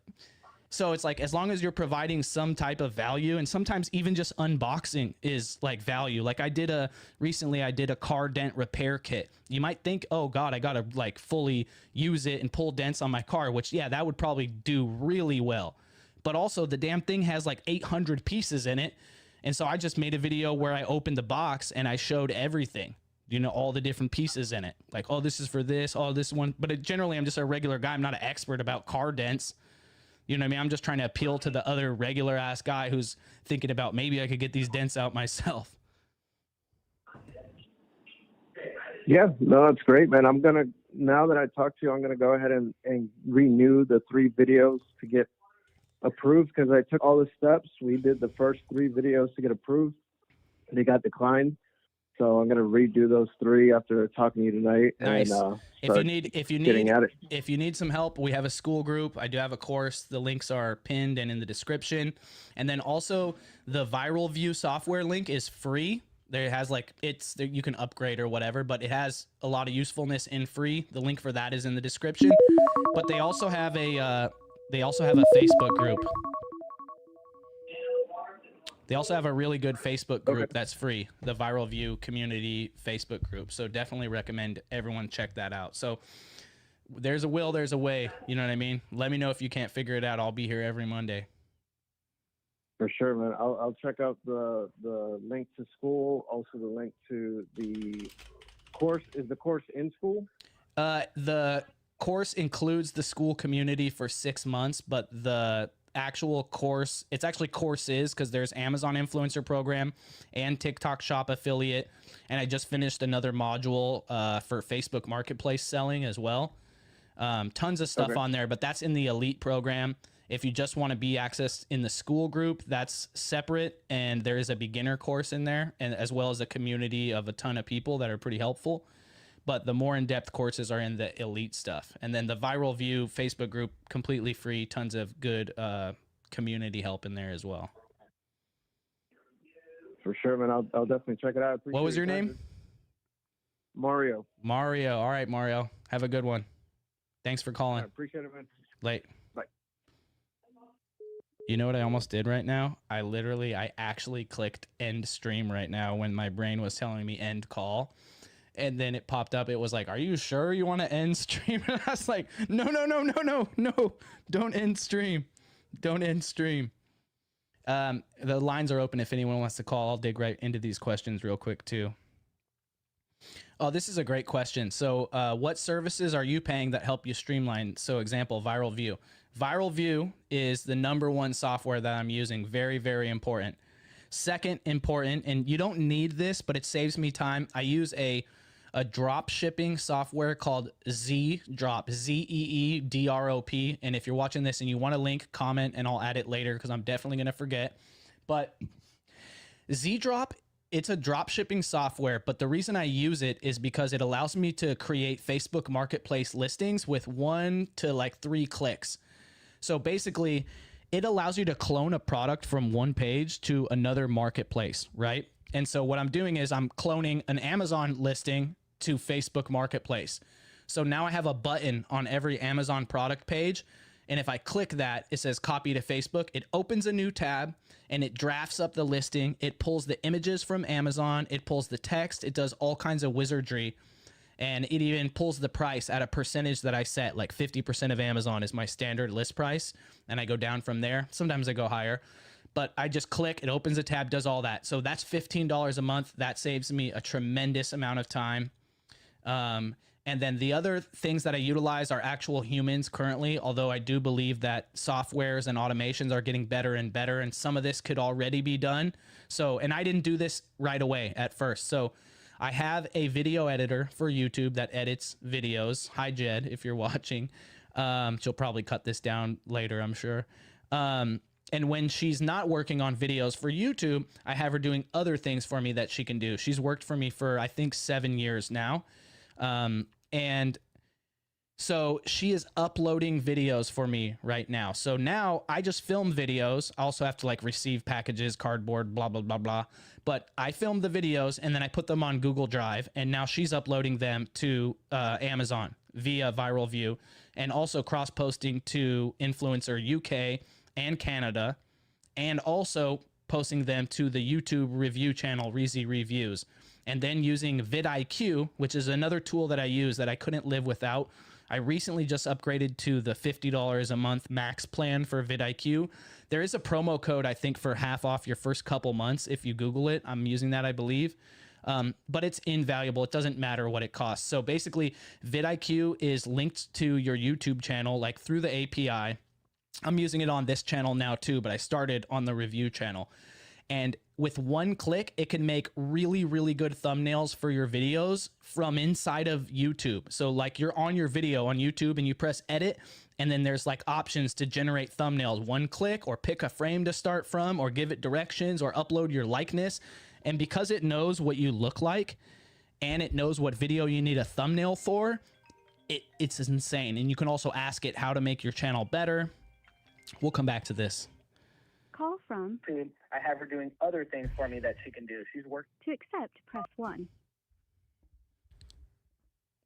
so it's like, as long as you're providing some type of value, and sometimes even just unboxing is like value. Like recently I did a car dent repair kit. You might think, oh God, I got to like fully use it and pull dents on my car, which that would probably do really well. But also the damn thing has like 800 pieces in it. And so I just made a video where I opened the box and I showed everything. You know, all the different pieces in it. Like, oh, this is for this, oh, this one. But generally, I'm just a regular guy. I'm not an expert about car dents. You know what I mean? I'm just trying to appeal to the other regular ass guy who's thinking about maybe I could get these dents out myself. Yeah, no, that's great, man. Now that I talked to you, I'm going to go ahead and renew the 3 videos to get approved because I took all the steps. We did the first 3 videos to get approved. They got declined. So I'm gonna redo those 3 after talking to you tonight. Nice. And, if you need some help, we have a school group. I do have a course. The links are pinned and in the description. And then also the Viral View software link is free. There has you can upgrade or whatever, but it has a lot of usefulness in free. The link for that is in the description. But they also have a Facebook group. They also have a really good Facebook group that's free, the Viral View Community Facebook group. So definitely recommend everyone check that out. So there's a will, there's a way. You know what I mean? Let me know if you can't figure it out. I'll be here every Monday. For sure, man. I'll check out the link to school, also the link to the course. Is the course in school? The course includes the school community for 6 months, but the actual course, it's actually courses because there's Amazon influencer program and TikTok shop affiliate, and I just finished another module for Facebook marketplace selling as well. Tons of stuff on there, but that's in the elite program. If you just want to be accessed in the school group, that's separate, and there is a beginner course in there, and as well as a community of a ton of people that are pretty helpful. But the more in-depth courses are in the elite stuff. And then the Viral View Facebook group, completely free, tons of good community help in there as well. For sure, man. I'll definitely check it out. What was your name? Mario. Mario. All right, Mario. Have a good one. Thanks for calling. I appreciate it, man. Late. Bye. You know what I almost did right now? I actually clicked end stream right now when my brain was telling me end call. And then it popped up. It was like, are you sure you want to end stream? And I was like, no. Don't end stream. Don't end stream. The lines are open if anyone wants to call. I'll dig right into these questions real quick too. Oh, this is a great question. So what services are you paying that help you streamline? So example, Viral View. Viral View is the #1 software that I'm using. Very, very important. Second important, and you don't need this, but it saves me time. I use a drop shipping software called Zeedrop, Zeedrop. And if you're watching this and you want a link, comment and I'll add it later because I'm definitely going to forget. But Zeedrop, it's a drop shipping software, but the reason I use it is because it allows me to create Facebook Marketplace listings with 1 to 3 clicks. So basically, it allows you to clone a product from one page to another marketplace, right? And so what I'm doing is I'm cloning an Amazon listing to Facebook Marketplace. So now I have a button on every Amazon product page. And if I click that, it says copy to Facebook. It opens a new tab and it drafts up the listing. It pulls the images from Amazon. It pulls the text. It does all kinds of wizardry. And it even pulls the price at a percentage that I set, like 50% of Amazon is my standard list price. And I go down from there. Sometimes I go higher. But I just click, it opens a tab, does all that. So that's $15 a month. That saves me a tremendous amount of time. And then the other things that I utilize are actual humans currently, although I do believe that softwares and automations are getting better and better, and some of this could already be done. So, and I didn't do this right away at first. So I have a video editor for YouTube that edits videos. Hi, Jed, if you're watching. She'll probably cut this down later, I'm sure. And when she's not working on videos for YouTube, I have her doing other things for me that she can do. She's worked for me for, I think, 7 years now. And so she is uploading videos for me right now. So now I just film videos. I also have to like receive packages, cardboard, blah, blah, blah, blah. But I film the videos and then I put them on Google Drive. And now she's uploading them to Amazon via Viral View, and also cross-posting to Influencer UK and Canada, and also posting them to the YouTube review channel, Reezy Reviews. And then using vidIQ, which is another tool that I use that I couldn't live without. I recently just upgraded to the $50 a month max plan for vidIQ. There is a promo code, I think, for half off your first couple months if you Google it. I'm using that, I believe. But it's invaluable. It doesn't matter what it costs. So basically, vidIQ is linked to your YouTube channel, like through the API. I'm using it on this channel now too, but I started on the review channel. And with one click, it can make really, really good thumbnails for your videos from inside of YouTube. So like you're on your video on YouTube and you press edit, and then there's like options to generate thumbnails. One click, or pick a frame to start from, or give it directions, or upload your likeness. And because it knows what you look like and it knows what video you need a thumbnail for, it's insane. And you can also ask it how to make your channel better. We'll come back to this. Call from. I have her doing other things for me that she can do. She's working. To accept, press 1.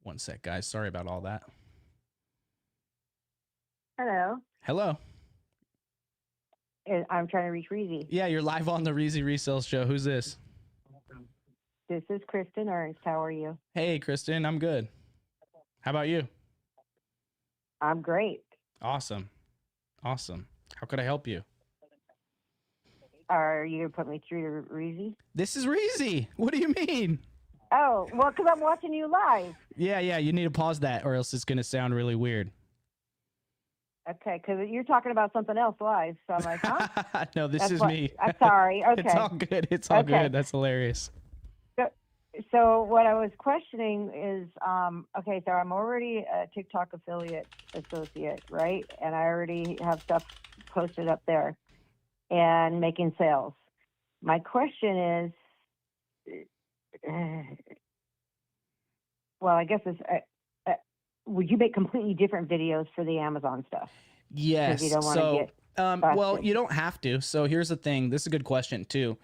One sec, guys. Sorry about all that. Hello. Hello. I'm trying to reach Reezy. Yeah, you're live on the Reezy Resales Show. Who's this? This is Kristen Ernst. How are you? Hey, Kristen. I'm good. How about you? I'm great. Awesome. Awesome. How could I help you? Are you going to put me through to Reezy? This is Reezy. What do you mean? Oh, well, because I'm watching you live. Yeah. You need to pause that or else it's going to sound really weird. Okay, because you're talking about something else live. So I'm like, huh? No, this is me. I'm sorry. Okay. It's all good. It's all Okay. good. That's hilarious. So what I was questioning is, okay, so I'm already a TikTok affiliate associate, right? And I already have stuff posted up there and making sales. My question is, well, I guess it's, would you make completely different videos for the Amazon stuff? Yes. You don't want to So, get well, busted. you don't have to. So here's the thing. This is a good question too.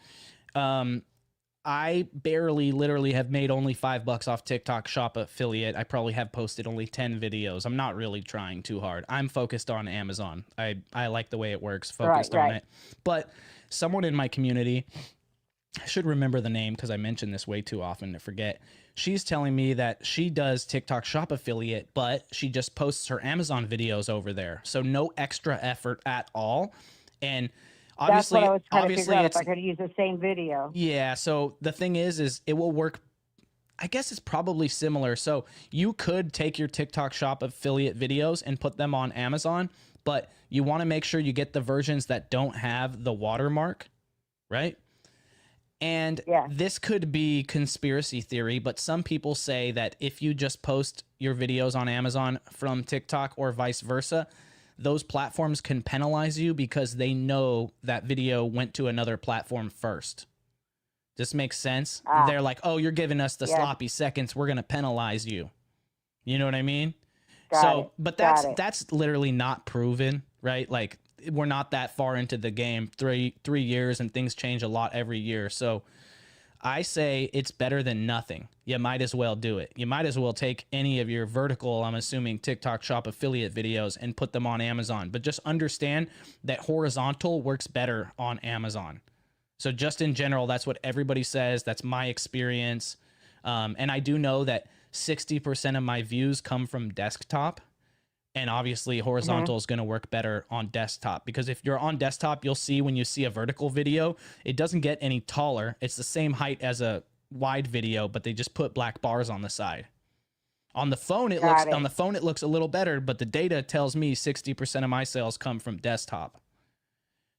I barely literally have made only $5 off TikTok Shop affiliate. I probably have posted only 10 videos. I'm not really trying too hard. I'm focused on Amazon. I like the way it works, focused on it. But someone in my community, I should remember the name because I mention this way too often to forget. She's telling me that she does TikTok Shop affiliate, but she just posts her Amazon videos over there. So no extra effort at all. And obviously, that's what I was trying to figure out, it's, if I could use the same video. yeah. So the thing is it will work. I guess it's probably similar. So you could take your TikTok Shop affiliate videos and put them on Amazon, but you want to make sure you get the versions that don't have the watermark, right? And Yeah. this could be conspiracy theory, but some people say that if you just post your videos on Amazon from TikTok or vice versa, those platforms can penalize you because they know that video went to another platform first. This makes sense. They're like, oh, you're giving us the sloppy seconds. We're going to penalize you. You know what I mean? But that's literally not proven, right? Like, we're not that far into the game, three years, and things change a lot every year. So I say it's better than nothing. You might as well do it. You might as well take any of your vertical, I'm assuming TikTok shop affiliate videos, and put them on Amazon. But just understand that horizontal works better on Amazon. So just in general, that's what everybody says. That's my experience. And I do know that 60% of my views come from desktop. And obviously horizontal is going to work better on desktop, because if you're on desktop, you'll see when you see a vertical video, it doesn't get any taller. It's the same height as a wide video, but they just put black bars on the side. On the phone, it looks a little better, but the data tells me 60% of my sales come from desktop.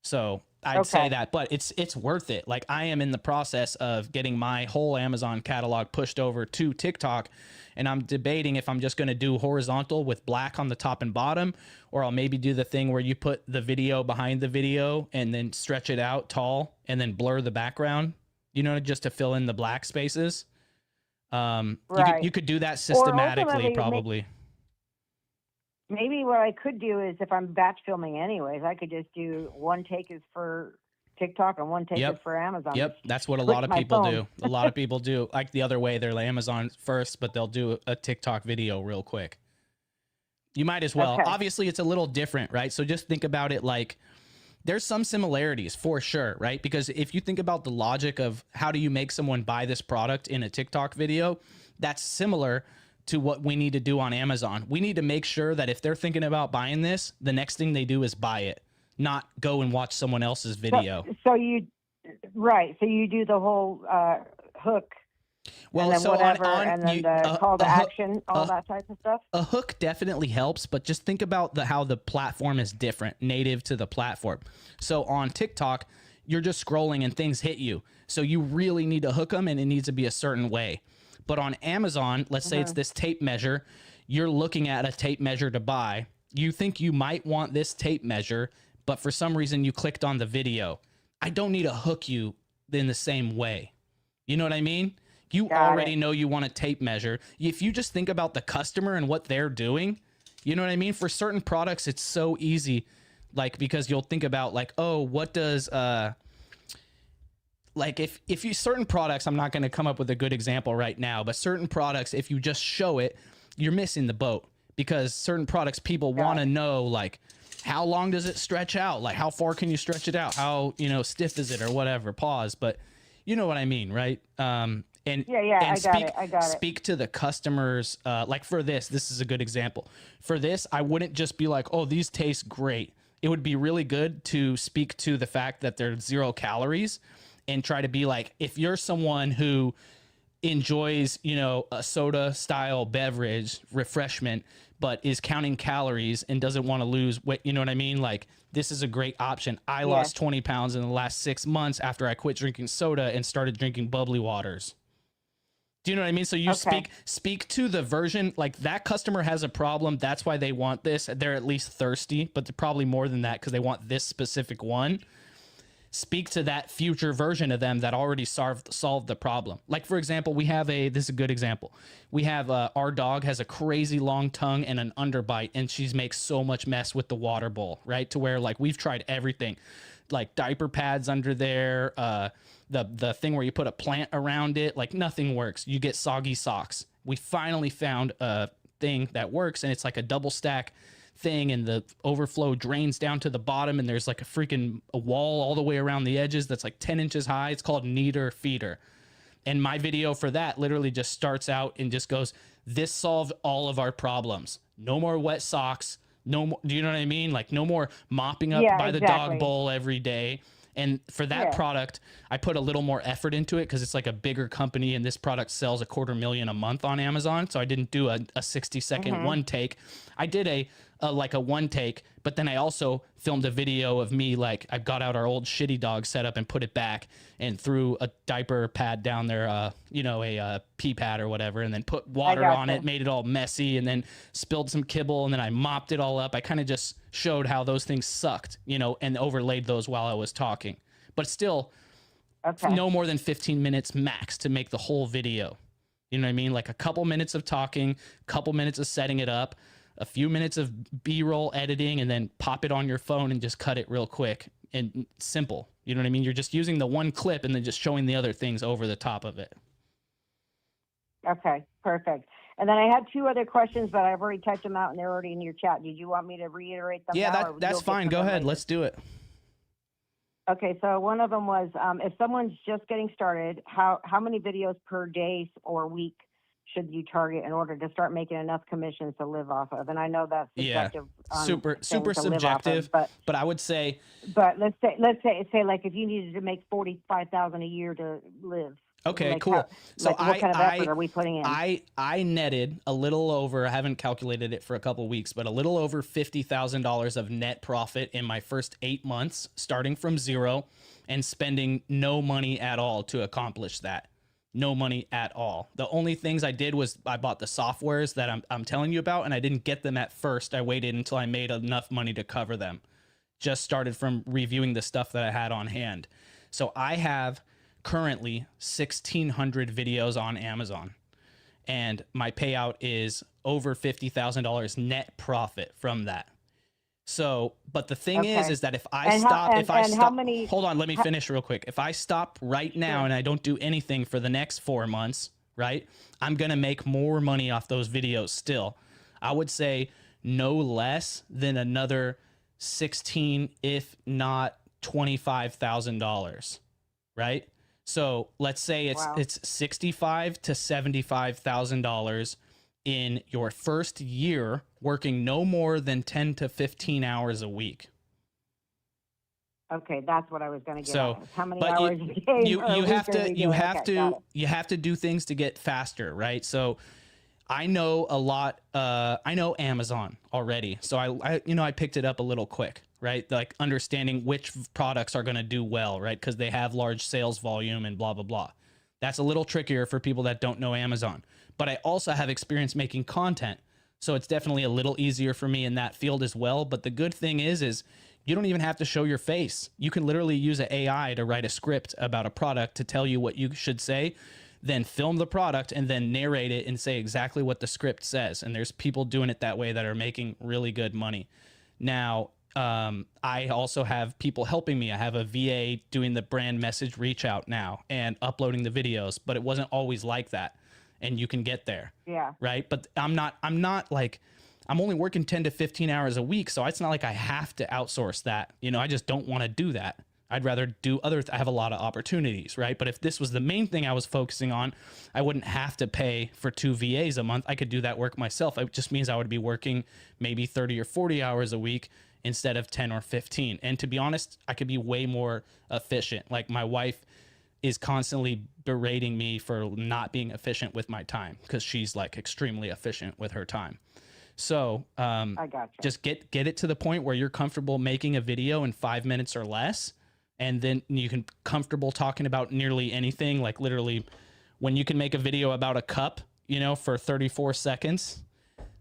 So I'd say that, but it's worth it. Like, I am in the process of getting my whole Amazon catalog pushed over to TikTok, and I'm debating if I'm just going to do horizontal with black on the top and bottom, or I'll maybe do the thing where you put the video behind the video and then stretch it out tall and then blur the background, you know, just to fill in the black spaces. You could do that systematically, probably. Maybe what I could do is, if I'm batch filming anyways, I could just do one take is for TikTok and one take is for Amazon. Yep, that's what a lot of people do. A lot of people do like the other way. They're like Amazon first, but they'll do a TikTok video real quick. You might as well. Obviously, it's a little different, right? So just think about it like there's some similarities for sure, right? Because if you think about the logic of how do you make someone buy this product in a TikTok video, that's similar to what we need to do on Amazon. We need to make sure that if they're thinking about buying this, the next thing they do is buy it, not go and watch someone else's video. So you do the whole hook. Well, and then so whatever, and then the call to action, all that type of stuff. A hook definitely helps, but just think about how the platform is different, native to the platform. So on TikTok, you're just scrolling and things hit you. So you really need to hook them, and it needs to be a certain way. But on Amazon, let's say it's this tape measure, you're looking at a tape measure to buy. You think you might want this tape measure, but for some reason you clicked on the video. I don't need to hook you in the same way. You know what I mean? You already know you want a tape measure. If you just think about the customer and what they're doing, you know what I mean? For certain products, it's so easy, like, because you'll think about like, oh, what does, like if you certain products, I'm not going to come up with a good example right now, but certain products, if you just show it, you're missing the boat, because certain products, people want to know, like, how long does it stretch out? Like, how far can you stretch it out? How, you know, stiff is it or whatever, pause. But you know what I mean, right? And I got it. Speak to the customers. Like for this is a good example. For this, I wouldn't just be like, oh, these taste great. It would be really good to speak to the fact that they're 0 calories, and try to be like, if you're someone who enjoys, you know, a soda style beverage refreshment, but is counting calories and doesn't want to lose weight, you know what I mean? Like, this is a great option. I lost 20 pounds in the last 6 months after I quit drinking soda and started drinking bubbly waters. Do you know what I mean? So you speak to the version, like, that customer has a problem. That's why they want this. They're at least thirsty, but they're probably more than that because they want this specific one. Speak to that future version of them that already solved the problem. Like, for example, this is a good example. We have our dog has a crazy long tongue and an underbite, and she makes so much mess with the water bowl, right? To where, like, we've tried everything, like diaper pads under there, the thing where you put a plant around it, like nothing works. You get soggy socks. We finally found a thing that works, and it's like a double stack thing, and the overflow drains down to the bottom, and there's like a wall all the way around the edges that's like 10 inches high. It's called Kneader Feeder. And my video for that literally just starts out and just goes, this solved all of our problems. No more wet socks. No more, do you know what I mean? Like, no more mopping up by the dog bowl every day. And for that product, I put a little more effort into it because it's like a bigger company, and this product sells $250,000 a month on Amazon. So I didn't do a 60-second one take. I did a one take, but then I also filmed a video of me, like, I got out our old shitty dog setup and put it back and threw a diaper pad down there, a pee pad or whatever, and then put water on it, made it all messy, and then spilled some kibble, and then I mopped it all up. I kind of just showed how those things sucked, you know, and overlaid those while I was talking. But still, no more than 15 minutes max to make the whole video. You know what I mean? Like, a couple minutes of talking, a couple minutes of setting it up, a few minutes of B-roll editing, and then pop it on your phone and just cut it real quick. and simple. You know what I mean? You're just using the one clip and then just showing the other things over the top of it. Okay, perfect. And then I had two other questions, but I've already typed them out and they're already in your chat. Did you want me to reiterate them? Yeah, now, or that's you'll get fine. to Go them ahead. later? Let's do it. Okay, so one of them was if someone's just getting started, how many videos per day or week should you target in order to start making enough commissions to live off of? And I know that's Yeah, subjective. super thing to live off of, subjective. but I would say, let's say like if you needed to make 45,000 a year to live. okay, like cool. how- So like what kind of effort are we putting in? I netted a little over, I haven't calculated it for a couple weeks, but a little over $50,000 of net profit in my first 8 months, starting from zero and spending no money at all to accomplish that. No money at all. The only things I did was I bought the softwares that I'm telling you about, and I didn't get them at first. I waited until I made enough money to cover them. Just started from reviewing the stuff that I had on hand. So I have currently 1,600 videos on Amazon, and my payout is over $50,000 net profit from that. So, but the thing Okay. is that if I And how- stop, and- if I and stop, how many- hold on, let me finish real quick. If I stop right now Sure. and I don't do anything for the next 4 months, right, I'm going to make more money off those videos still. I would say no less than another 16, if not $25,000, right? So let's say it's Wow. it's $65,000 to $75,000 in your first year, working no more than 10 to 15 hours a week. Okay, that's what I was going to get So, at. How many but hours a day? you or a you week have are we to you doing? have Okay, got to it. you have to do things to get faster, right? So I know a lot. I know Amazon already, so I picked it up a little quick, right? Like understanding which products are going to do well, right? Because they have large sales volume and blah blah blah. That's a little trickier for people that don't know Amazon. But I also have experience making content, so it's definitely a little easier for me in that field as well. But the good thing is you don't even have to show your face. You can literally use an AI to write a script about a product to tell you what you should say, then film the product and then narrate it and say exactly what the script says. And there's people doing it that way that are making really good money. Now, I also have people helping me. I have a VA doing the brand message reach out now and uploading the videos, but it wasn't always like that. And you can get there. Yeah. Right. But I'm not like, I'm only working 10 to 15 hours a week. So it's not like I have to outsource that. You know, I just don't want to do that. I'd rather do I have a lot of opportunities, right? But if this was the main thing I was focusing on, I wouldn't have to pay for 2 VAs a month. I could do that work myself. It just means I would be working maybe 30 or 40 hours a week instead of 10 or 15. And to be honest, I could be way more efficient. Like my wife is constantly berating me for not being efficient with my time because she's like extremely efficient with her time. So I gotcha. just get it to the point where you're comfortable making a video in 5 minutes or less. And then you can comfortable talking about nearly anything. Like literally when you can make a video about a cup, you know, for 34 seconds,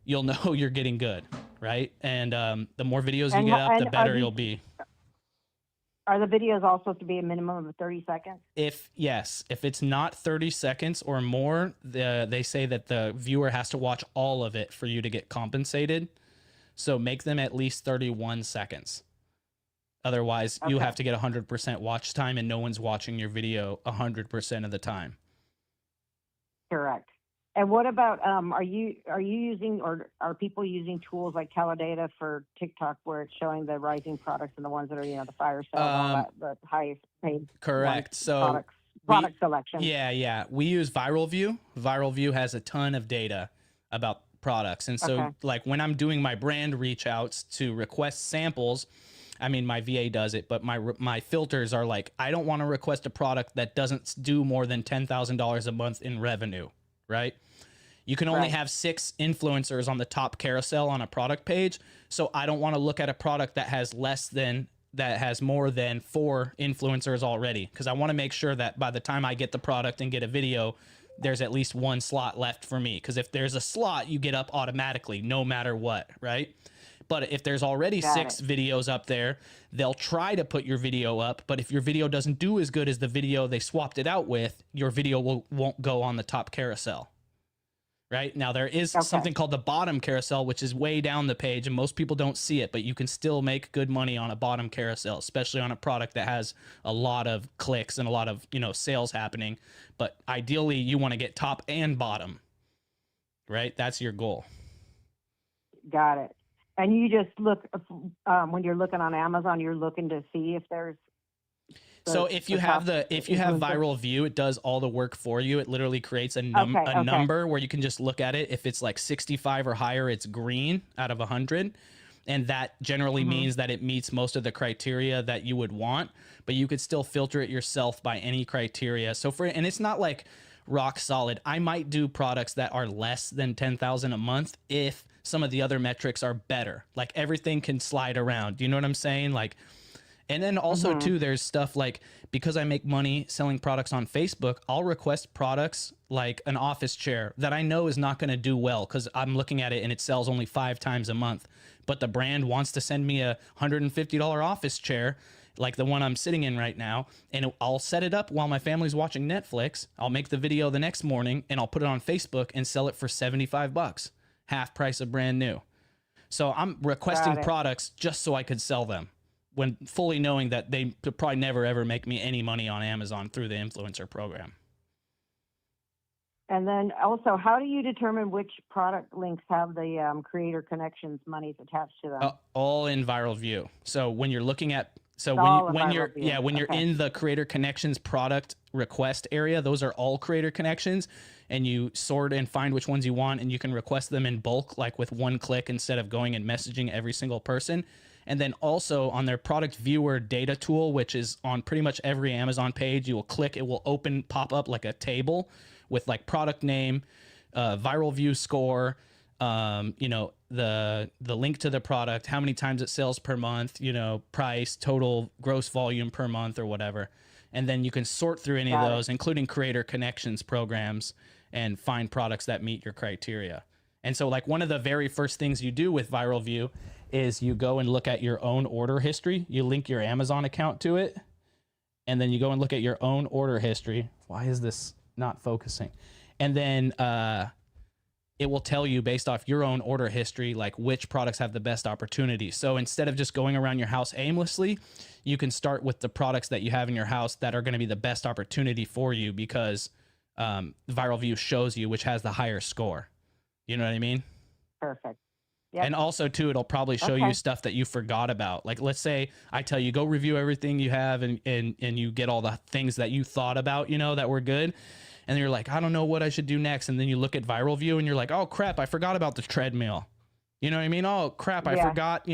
you'll know you're getting good. Right. And the more videos you get up, the better you'll be. Are the videos also to be a minimum of 30 seconds? If it's not 30 seconds or more, they say that the viewer has to watch all of it for you to get compensated. So make them at least 31 seconds. Otherwise, you Okay. have to get 100% watch time and no one's watching your video 100% of the time. Correct. And what about are you using or are people using tools like Calidata for TikTok where it's showing the rising products and the ones that are, you know, the fire sale, and all that, the highest paid Correct. ones, So product selection? Yeah. We use Viral View. Viral View has a ton of data about products. And so Okay. like when I'm doing my brand reach outs to request samples, I mean, my VA does it, but my filters are like, I don't want to request a product that doesn't do more than $10,000 a month in revenue, right? You can only Right. have 6 influencers on the top carousel on a product page. So I don't want to look at a product that has more than 4 influencers already, because I want to make sure that by the time I get the product and get a video, there's at least 1 slot left for me. Because if there's a slot, you get up automatically, no matter what, right? But if there's already Got 6 videos up there, they'll try to put your video up. But if your video doesn't do as good as the video they swapped it out with, your video won't go on the top carousel. right? Now there is Okay. something called the bottom carousel, which is way down the page and most people don't see it, but you can still make good money on a bottom carousel, especially on a product that has a lot of clicks and a lot of, sales happening. But ideally you want to get top and bottom, right? That's your goal. Got it. And you just look, when you're looking on Amazon, you're looking to see if there's. So if you have Viral View, it does all the work for you. It literally creates a number where you can just look at it. If it's like 65 or higher, it's green out of 100. And that generally means that it meets most of the criteria that you would want, but you could still filter it yourself by any criteria. So and it's not like rock solid. I might do products that are less than 10,000 a month if some of the other metrics are better. Like everything can slide around. Do you know what I'm saying? Like, and then also too, there's stuff like, because I make money selling products on Facebook, I'll request products like an office chair that I know is not going to do well because I'm looking at it and it sells only 5 times a month. But the brand wants to send me a $150 office chair like the one I'm sitting in right now, and I'll set it up while my family's watching Netflix. I'll make the video the next morning and I'll put it on Facebook and sell it for $75, half price of brand new. So I'm requesting products just so I could sell them, when fully knowing that they could probably never ever make me any money on Amazon through the influencer program. And then also, how do you determine which product links have the creator connections monies attached to them? All in Viral View. So when you're looking at, when you're in the creator connections product request area, those are all creator connections, and you sort and find which ones you want, and you can request them in bulk, like with one click instead of going and messaging every single person. And then also on their product viewer data tool, which is on pretty much every Amazon page, you will click, it will pop up like a table with like product name, viral view score, the link to the product, how many times it sells per month, price, total gross volume per month or whatever. And then you can sort through any of those, including creator connections programs, and find products that meet your criteria. And so like one of the very first things you do with Viral View is you go and look at your own order history. You link your Amazon account to it, and then you go and look at your own order history. Why is this not focusing? And then it will tell you based off your own order history, like which products have the best opportunity. So instead of just going around your house aimlessly, you can start with the products that you have in your house that are going to be the best opportunity for you, because Viral View shows you which has the higher score. You know what I mean? Perfect. Yep. And also too, it'll probably show you stuff that you forgot about. Like, let's say I tell you, go review everything you have, and you get all the things that you thought about, that were good. And you're like, I don't know what I should do next. And then you look at Viral View and you're like, oh crap, I forgot about the treadmill. You know what I mean? Oh crap, I forgot,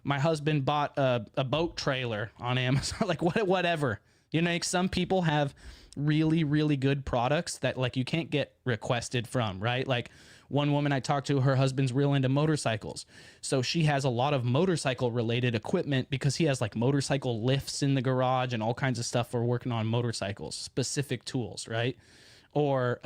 my husband bought a boat trailer on Amazon, like whatever. Like some people have really, really good products that like you can't get requested from, right? Like one woman I talked to, her husband's real into motorcycles. So she has a lot of motorcycle related equipment because he has like motorcycle lifts in the garage and all kinds of stuff for working on motorcycles, specific tools, right? Or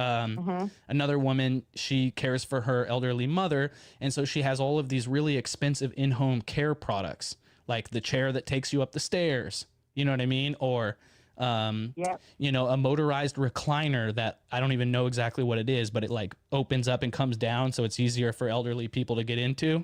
another woman, she cares for her elderly mother. And so she has all of these really expensive in-home care products, like the chair that takes you up the stairs. You know what I mean? Or a motorized recliner that I don't even know exactly what it is, but it like opens up and comes down, so it's easier for elderly people to get into.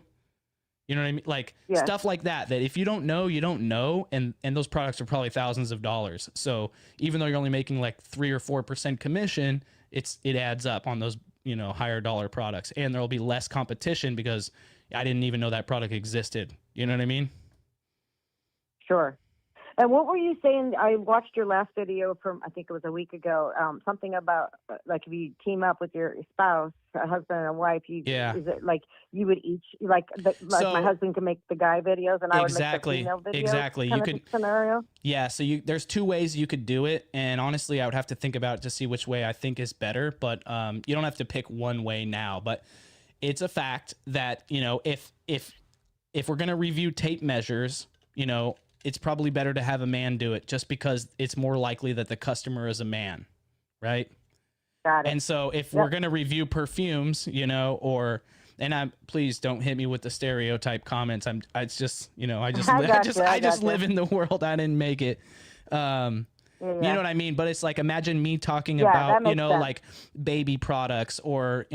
You know what I mean? Like stuff like that if you don't know, you don't know. And those products are probably thousands of dollars. So even though you're only making like 3 or 4% commission, it adds up on those, higher dollar products. And there'll be less competition because I didn't even know that product existed. You know what I mean? Sure. And what were you saying? I watched your last video from, I think it was a week ago, something about like if you team up with your spouse, a husband and a wife, is it like you would each, like my husband can make the guy videos and I would make the female videos? Exactly. You could scenario? Yeah. So there's 2 ways you could do it. And honestly, I would have to think about it to see which way I think is better. But you don't have to pick one way now. But it's a fact that, if we're going to review tape measures, it's probably better to have a man do it, just because it's more likely that the customer is a man, right? Got it. And so if we're going to review perfumes, please don't hit me with the stereotype comments. I just live in the world. I didn't make it. Yeah, You know what I mean? But it's like, imagine me talking Yeah, that about, makes sense. like baby products or,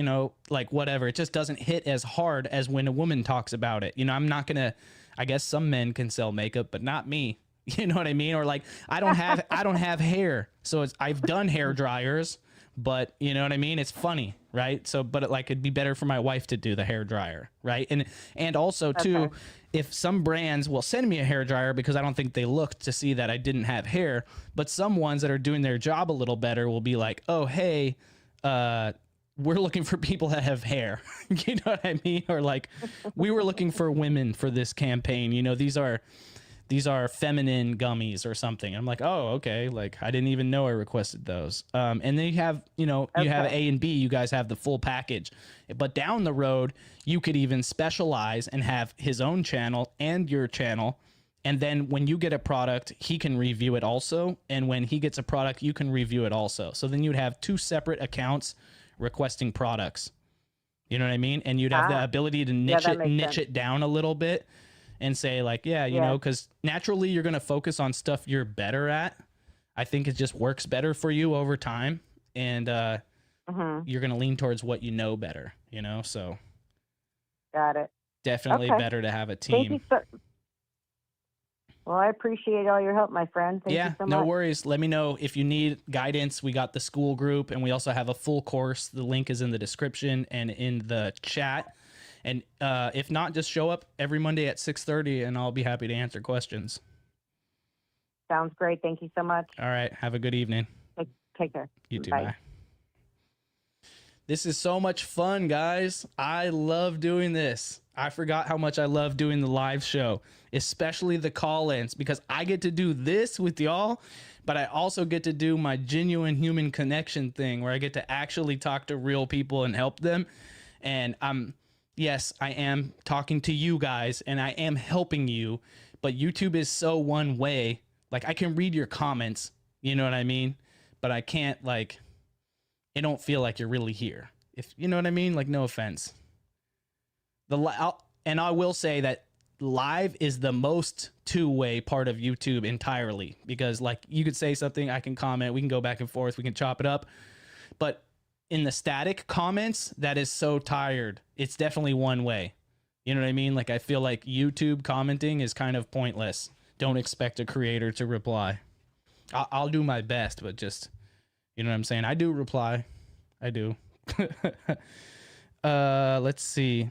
like whatever. It just doesn't hit as hard as when a woman talks about it. I'm not going to, I guess some men can sell makeup, but not me. You know what I mean? Or like, I don't have hair. So I've done hair dryers, but you know what I mean? It's funny, right? So, but it'd be better for my wife to do the hair dryer, right? And also too, Okay. if some brands will send me a hair dryer because I don't think they looked to see that I didn't have hair, but some ones that are doing their job a little better will be like, oh, hey, we're looking for people that have hair. You know what I mean? Or like, we were looking for women for this campaign. These are feminine gummies or something. I'm like, oh, okay. Like, I didn't even know I requested those. And then you have, you have A and B, you guys have the full package. But down the road, you could even specialize and have his own channel and your channel. And then when you get a product, he can review it also. And when he gets a product, you can review it also. So then you'd have 2 separate accounts requesting products. You know what I mean? And you'd have the ability to niche it down a little bit. And say like, yeah, you know, because naturally you're going to focus on stuff you're better at. I think it just works better for you over time. And you're going to lean towards what you know better, so. Got it. Definitely better to have a Thank you team. Well, I appreciate all your help, my friend. Thank you so much. No worries. Let me know if you need guidance. We got the school group and we also have a full course. The link is in the description and in the chat. And if not, just show up every Monday at 6:30 and I'll be happy to answer questions. Sounds great. Thank you so much. All right. Have a good evening. Take care. You too. Bye. Bye. This is so much fun, guys. I love doing this. I forgot how much I love doing the live show, especially the call-ins, because I get to do this with y'all, but I also get to do my genuine human connection thing where I get to actually talk to real people and help them. And yes, I am talking to you guys and I am helping you, but YouTube is so one way. Like I can read your comments, you know what I mean? But I can't it don't feel like you're really here. If you know what I mean? Like no offense. And I will say that live is the most two-way part of YouTube entirely because like you could say something, I can comment, we can go back and forth, we can chop it up. But in the static comments, that is so tired. It's definitely one way. You know what I mean? Like I feel like YouTube commenting is kind of pointless. Don't expect a creator to reply. I'll do my best, but just, you know what I'm saying? I do reply. I do. Let's see.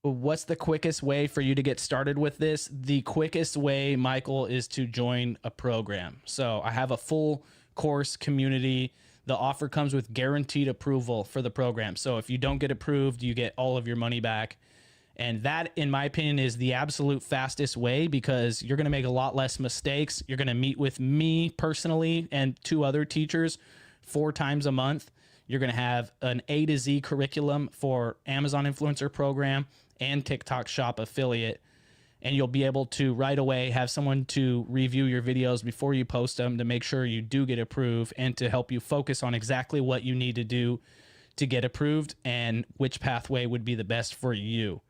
What's the quickest way for you to get started with this? The quickest way, Michael, is to join a program. So I have a full course community. The offer comes with guaranteed approval for the program. So if you don't get approved, you get all of your money back. And that, in my opinion, is the absolute fastest way because you're going to make a lot less mistakes. You're going to meet with me personally and 2 other teachers 4 times a month. You're going to have an A to Z curriculum for Amazon Influencer Program and TikTok Shop affiliate. And you'll be able to right away have someone to review your videos before you post them to make sure you do get approved and to help you focus on exactly what you need to do to get approved and which pathway would be the best for you.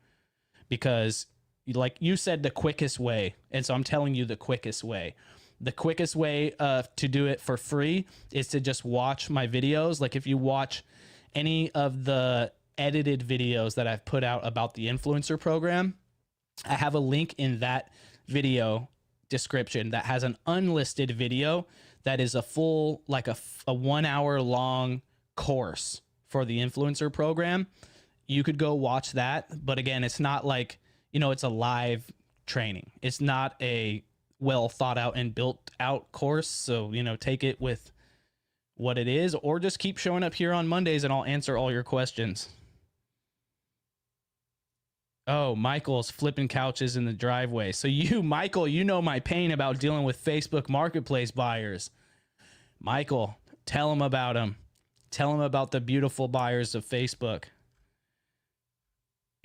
Because like you said, the quickest way. And so I'm telling you the quickest way. The quickest way to do it for free is to just watch my videos. Like if you watch any of the edited videos that I've put out about the influencer program, I have a link in that video description that has an unlisted video that is a full, like a 1 hour long course for the influencer program. You could go watch that. But again, it's not like, it's a live training. It's not a well thought out and built out course. So, take it with what it is, or just keep showing up here on Mondays and I'll answer all your questions. Oh, Michael's flipping couches in the driveway. So Michael, you know my pain about dealing with Facebook Marketplace buyers. Michael, tell them about them. Tell them about the beautiful buyers of Facebook.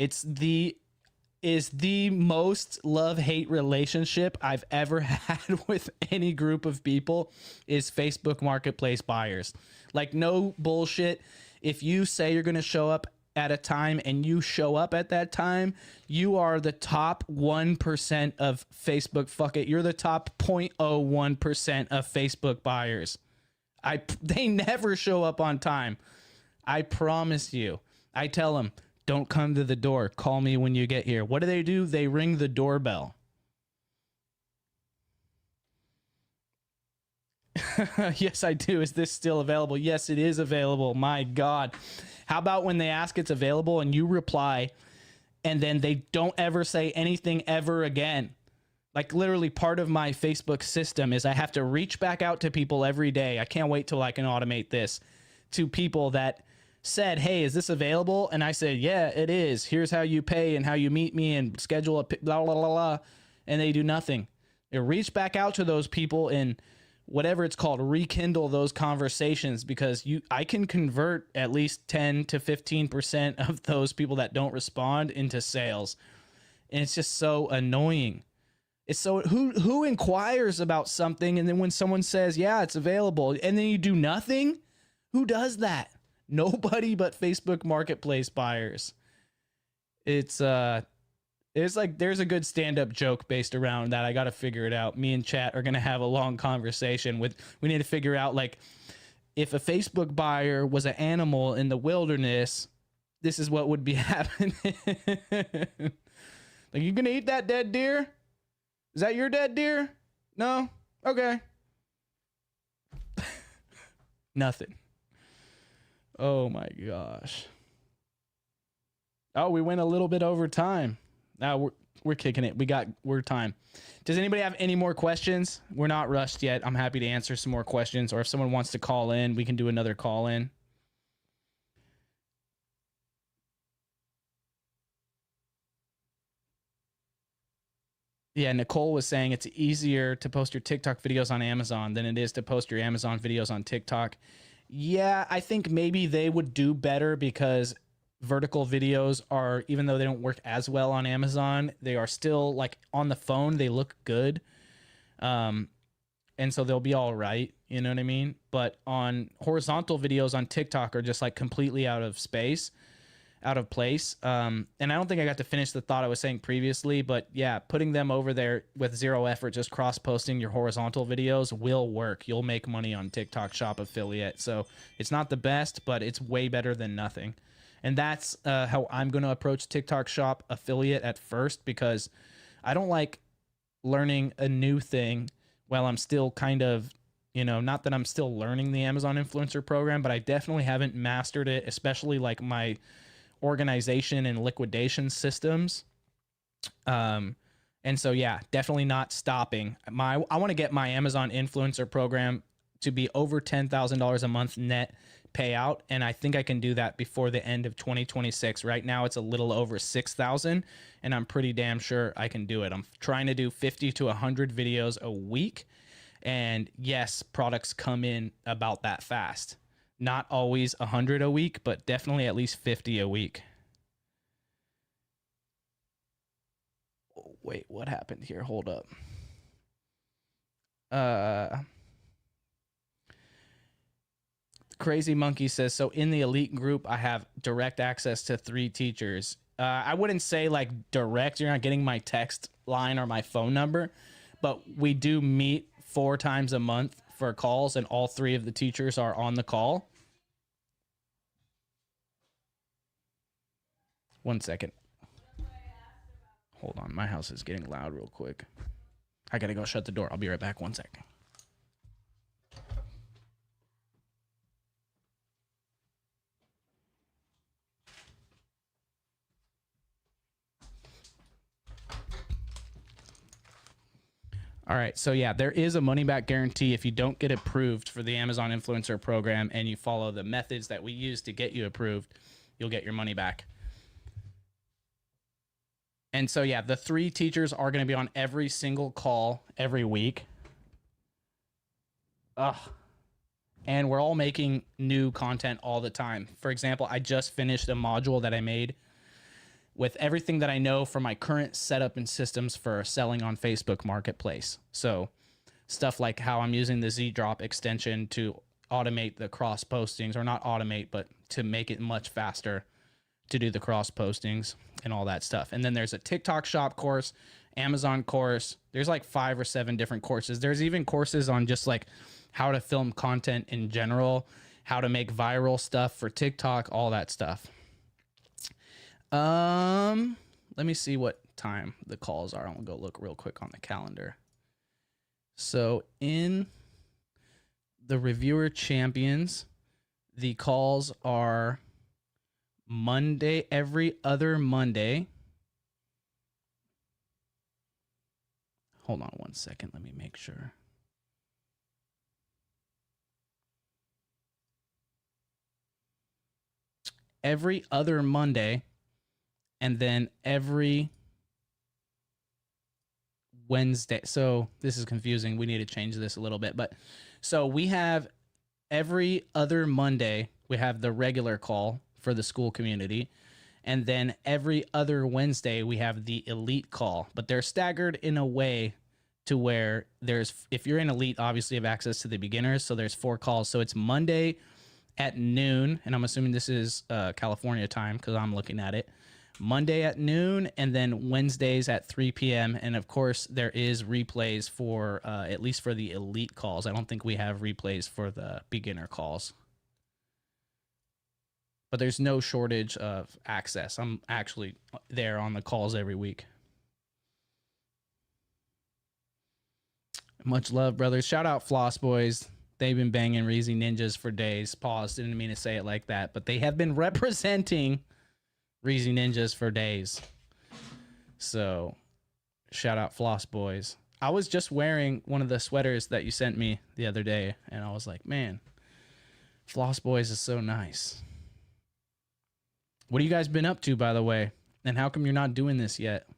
Is the most love-hate relationship I've ever had with any group of people is Facebook Marketplace buyers. Like no bullshit. If you say you're going to show up at a time and you show up at that time, you are the top 1% of Facebook. Fuck it. You're the top 0.01% of Facebook buyers. They never show up on time. I promise you. I tell them, don't come to the door. Call me when you get here. What do? They ring the doorbell. Yes, I do. Is this still available? Yes, it is available. My God. How about when they ask it's available and you reply and then they don't ever say anything ever again? Like literally part of my Facebook system is I have to reach back out to people every day. I can't wait till I can automate this, to people that said, hey, is this available? And I said, yeah, it is. Here's how you pay and how you meet me and schedule a blah, blah, blah, blah. And they do nothing. They reach back out to those people and whatever it's called, rekindle those conversations, because I can convert at least 10 to 15% of those people that don't respond into sales. And it's just so annoying. It's so who inquires about something and then when someone says, yeah, it's available, and then you do nothing? Who does that? Nobody but Facebook Marketplace buyers. It's like there's a good stand-up joke based around that. I got to figure it out. Me and chat are going to have a long conversation we need to figure out, like, if a Facebook buyer was an animal in the wilderness, this is what would be happening. Like, you going to eat that dead deer? Is that your dead deer? No? Okay. Nothing. Oh my gosh. Oh, we went a little bit over time. Now we're kicking it. We're time. Does anybody have any more questions? We're not rushed yet. I'm happy to answer some more questions, or if someone wants to call in, we can do another call in. Yeah, Nicole was saying it's easier to post your TikTok videos on Amazon than it is to post your Amazon videos on TikTok. Yeah, I think maybe they would do better because vertical videos are, even though they don't work as well on Amazon, they are still, like, on the phone, they look good. And so they'll be all right, you know what I mean? But on horizontal videos on TikTok are just like completely out of place. And I don't think I got to finish the thought I was saying previously, but yeah, putting them over there with zero effort, just cross posting your horizontal videos will work. You'll make money on TikTok Shop Affiliate. So it's not the best, but it's way better than nothing. And that's how I'm going to approach TikTok Shop Affiliate at first, because I don't like learning a new thing while I'm still kind of, not that I'm still learning the Amazon Influencer Program, but I definitely haven't mastered it, especially like my organization and liquidation systems. And so, yeah, definitely not stopping. I want to get my Amazon Influencer Program to be over $10,000 a month net payout, and I think I can do that before the end of 2026. Right now it's a little over 6,000, and I'm pretty damn sure I can do it. I'm trying to do 50 to 100 videos a week, and yes, products come in about that fast. Not always 100 a week, but definitely at least 50 a week. Oh, wait, what happened here? Hold up. Crazy Monkey says, so in the elite group, I have direct access to 3 teachers. I wouldn't say like direct. You're not getting my text line or my phone number, but we do meet 4 times a month for calls, and all 3 of the teachers are on the call. One second. Hold on. My house is getting loud real quick. I got to go shut the door. I'll be right back. One second. All right, so yeah, there is a money-back guarantee if you don't get approved for the Amazon Influencer Program and you follow the methods that we use to get you approved, you'll get your money back. And so yeah, the 3 teachers are going to be on every single call every week. And we're all making new content all the time. For example, I just finished a module that I made with everything that I know from my current setup and systems for selling on Facebook Marketplace. So stuff like how I'm using the Z-Drop extension to automate the cross postings, or not automate, but to make it much faster to do the cross postings and all that stuff. And then there's a TikTok shop course, Amazon course. There's like 5 or 7 different courses. There's even courses on just like how to film content in general, how to make viral stuff for TikTok, all that stuff. Let me see what time the calls are. I'm gonna go look real quick on the calendar. So in the Reviewer Champions, the calls are Monday, every other Monday. Hold on one second. Let me make sure. Every other Monday, and then every Wednesday. So this is confusing. We need to change this a little bit. But so we have every other Monday, we have the regular call for the school community. And then every other Wednesday, we have the elite call. But they're staggered in a way to where there's, if you're in elite, obviously you have access to the beginners. So there's 4 calls. So it's Monday at noon. And I'm assuming this is California time because I'm looking at it. Monday at noon, and then Wednesdays at 3 p.m. And of course, there is replays for at least for the elite calls. I don't think we have replays for the beginner calls. But there's no shortage of access. I'm actually there on the calls every week. Much love, brothers. Shout out Floss Boys. They've been banging Reezy Ninjas for days. Pause. Didn't mean to say it like that. But they have been representing Reezy Ninjas for days. So, shout out Floss Boys. I was just wearing one of the sweaters that you sent me the other day, and I was like, man, Floss Boys is so nice. What have you guys been up to, by the way? And how come you're not doing this yet?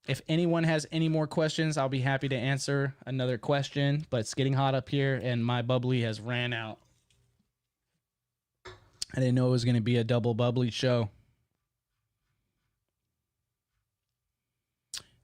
If anyone has any more questions, I'll be happy to answer another question, but it's getting hot up here, and my bubbly has ran out. I didn't know it was going to be a double bubbly show.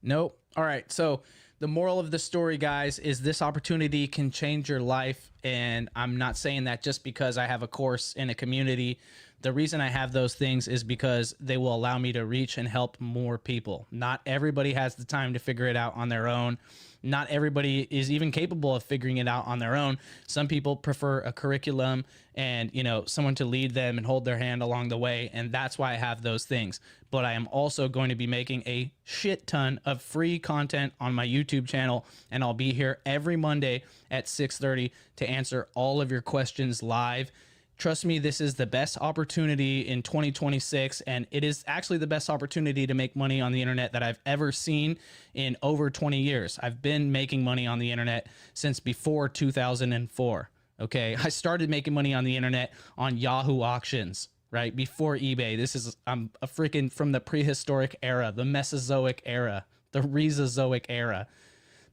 Nope. All right. So the moral of the story, guys, is this opportunity can change your life. And I'm not saying that just because I have a course in a community. The reason I have those things is because they will allow me to reach and help more people. Not everybody has the time to figure it out on their own. Not everybody is even capable of figuring it out on their own. Some people prefer a curriculum and, you know, someone to lead them and hold their hand along the way. And that's why I have those things. But I am also going to be making a shit ton of free content on my YouTube channel. And I'll be here every Monday at 6:30 to answer all of your questions live. Trust me, this is the best opportunity in 2026, and it is actually the best opportunity to make money on the internet that I've ever seen in over 20 years. I've been making money on the internet since before 2004. Okay, I started making money on the internet on Yahoo auctions, right before eBay. I'm a freaking from the prehistoric era, the Mesozoic era, the Mesozoic era.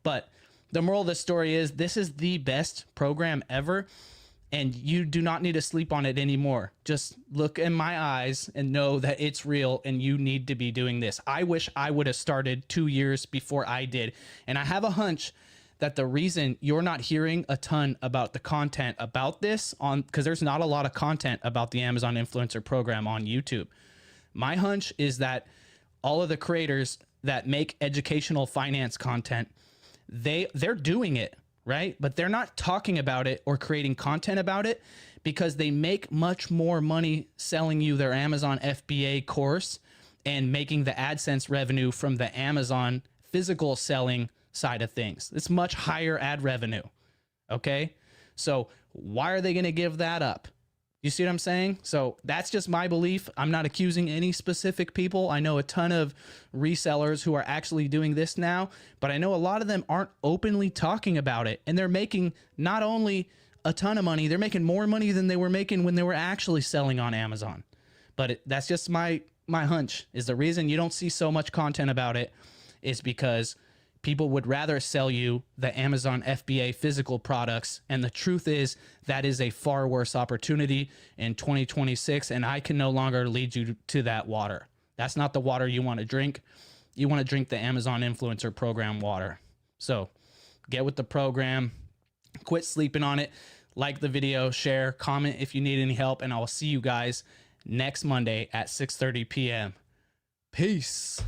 But the moral of the story is this is the best program ever. And you do not need to sleep on it anymore. Just look in my eyes and know that it's real and you need to be doing this. I wish I would have started 2 years before I did. And I have a hunch that the reason you're not hearing a ton about the content about this because there's not a lot of content about the Amazon Influencer Program on YouTube. My hunch is that all of the creators that make educational finance content, they're doing it. Right? But they're not talking about it or creating content about it because they make much more money selling you their Amazon FBA course and making the AdSense revenue from the Amazon physical selling side of things. It's much higher ad revenue. Okay? So why are they going to give that up? You see what I'm saying? So that's just my belief. I'm not accusing any specific people. I know a ton of resellers who are actually doing this now, but I know a lot of them aren't openly talking about it. And they're making not only a ton of money, they're making more money than they were making when they were actually selling on Amazon. But that's just my hunch is the reason you don't see so much content about it is because people would rather sell you the Amazon FBA physical products. And the truth is that is a far worse opportunity in 2026. And I can no longer lead you to that water. That's not the water you want to drink. You want to drink the Amazon Influencer Program water. So get with the program, quit sleeping on it. like the video, share, comment if you need any help, and I will see you guys next Monday at 6:30 p.m. Peace.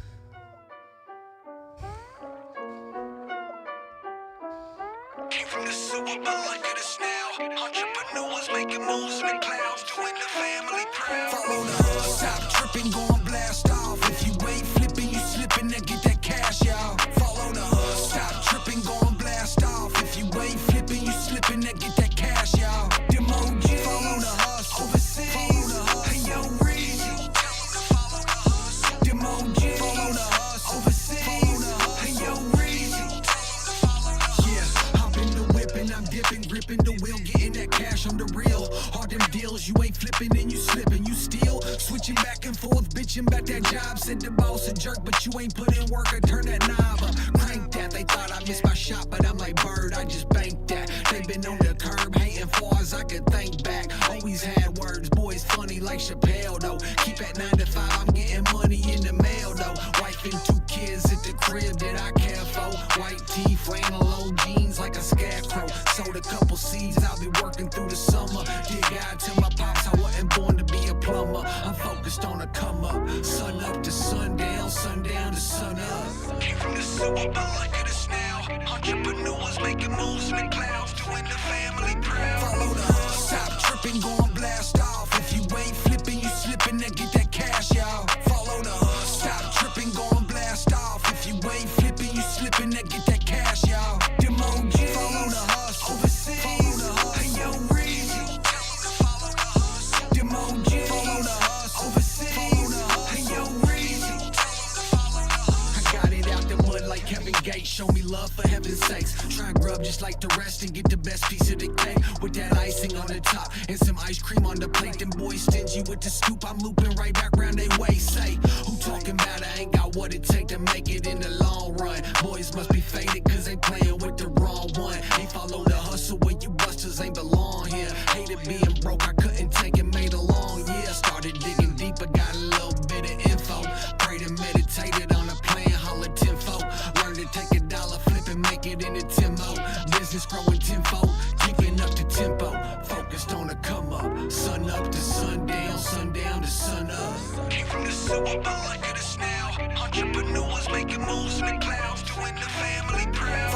Came from the sewer, but look at us now. Entrepreneurs making moves in the clouds, doing the family proud. Follow the hustle, stop tripping, go and blast off. If you ain't flipping, you slipping, then get that cash, y'all. Follow the hustle, stop tripping, go and blast off. If you ain't flipping, you slipping, then get that cash, y'all. Them OGs, follow the hustle, overseas, follow the hustle. Hey, yo, Reezy, tell them to follow the hustle. Them OGs, follow the hustle, overseas, follow the hustle. Hey, yo, Reezy, tell them to follow the hustle. Yeah, hop in the whip and I'm dipping, gripping the wheel, getting that cash on the real. All them deals, you ain't flipping and you slipping, you still switching back and forth, bitching about that job. Said the boss a jerk, but you ain't put in work. I turn that knob up, crank that. They thought I missed my shot, but I'm like Bird, I just banked that. They been on the curb, hating far as I could think back. Always had words, boys funny like Chappelle though. Keep at 9 to 5, I'm getting money in the mail though. Wife and 2 kids at the crib that I care for. White tee, flannel, old jeans like a scarecrow. Sold a couple seeds, I'll be working through the summer. Dear God, tell my pops I wasn't born to be a plumber. I'm focused on a come up, sun up to sundown, sundown to sun up. Came from the sewer, but look at us now. Entrepreneurs making moves in the clouds, doing the family proud. Follow the hustle, stop tripping, go and blast off. If you ain't flipping, you slipping, then get that cash, y'all. Follow the hustle, stop tripping, go and blast off. If you ain't flipping, you slipping, then get that cash, y'all. Them OGs, follow the hustle, overseas, follow the hustle. Hey, yo, Reezy, tell them to follow the hustle. Them OGs, follow the hustle, overseas, follow the hustle. Hey, yo, Reezy, tell them to follow the hustle. I got it out the mud like Kevin Gates. Show me love for heaven's sakes. Try and grub just like the rest and get the best piece of the cake with that icing on the top and some ice cream on the plate. Them boys stingy with the scoop. I'm looping right back round they waist. Say, who talking about I ain't got what it take to make it in the long run? Boys must be faded cause they playing with the wrong one. They follow the hustle when you busters ain't belong here. Hated being broke, I couldn't take it, made a long year. Started digging deeper, got a little bit of info. Prayed and meditated on a plan, holla tenfold. Learned to take a dollar, flip and make it into tempo. Business growing tenfold, keeping up the tempo. Focused on a come up, sun up to sundown, sundown to sun up. Came from the sewer, but look at us now. Entrepreneurs making moves in the clouds, doing the family proud.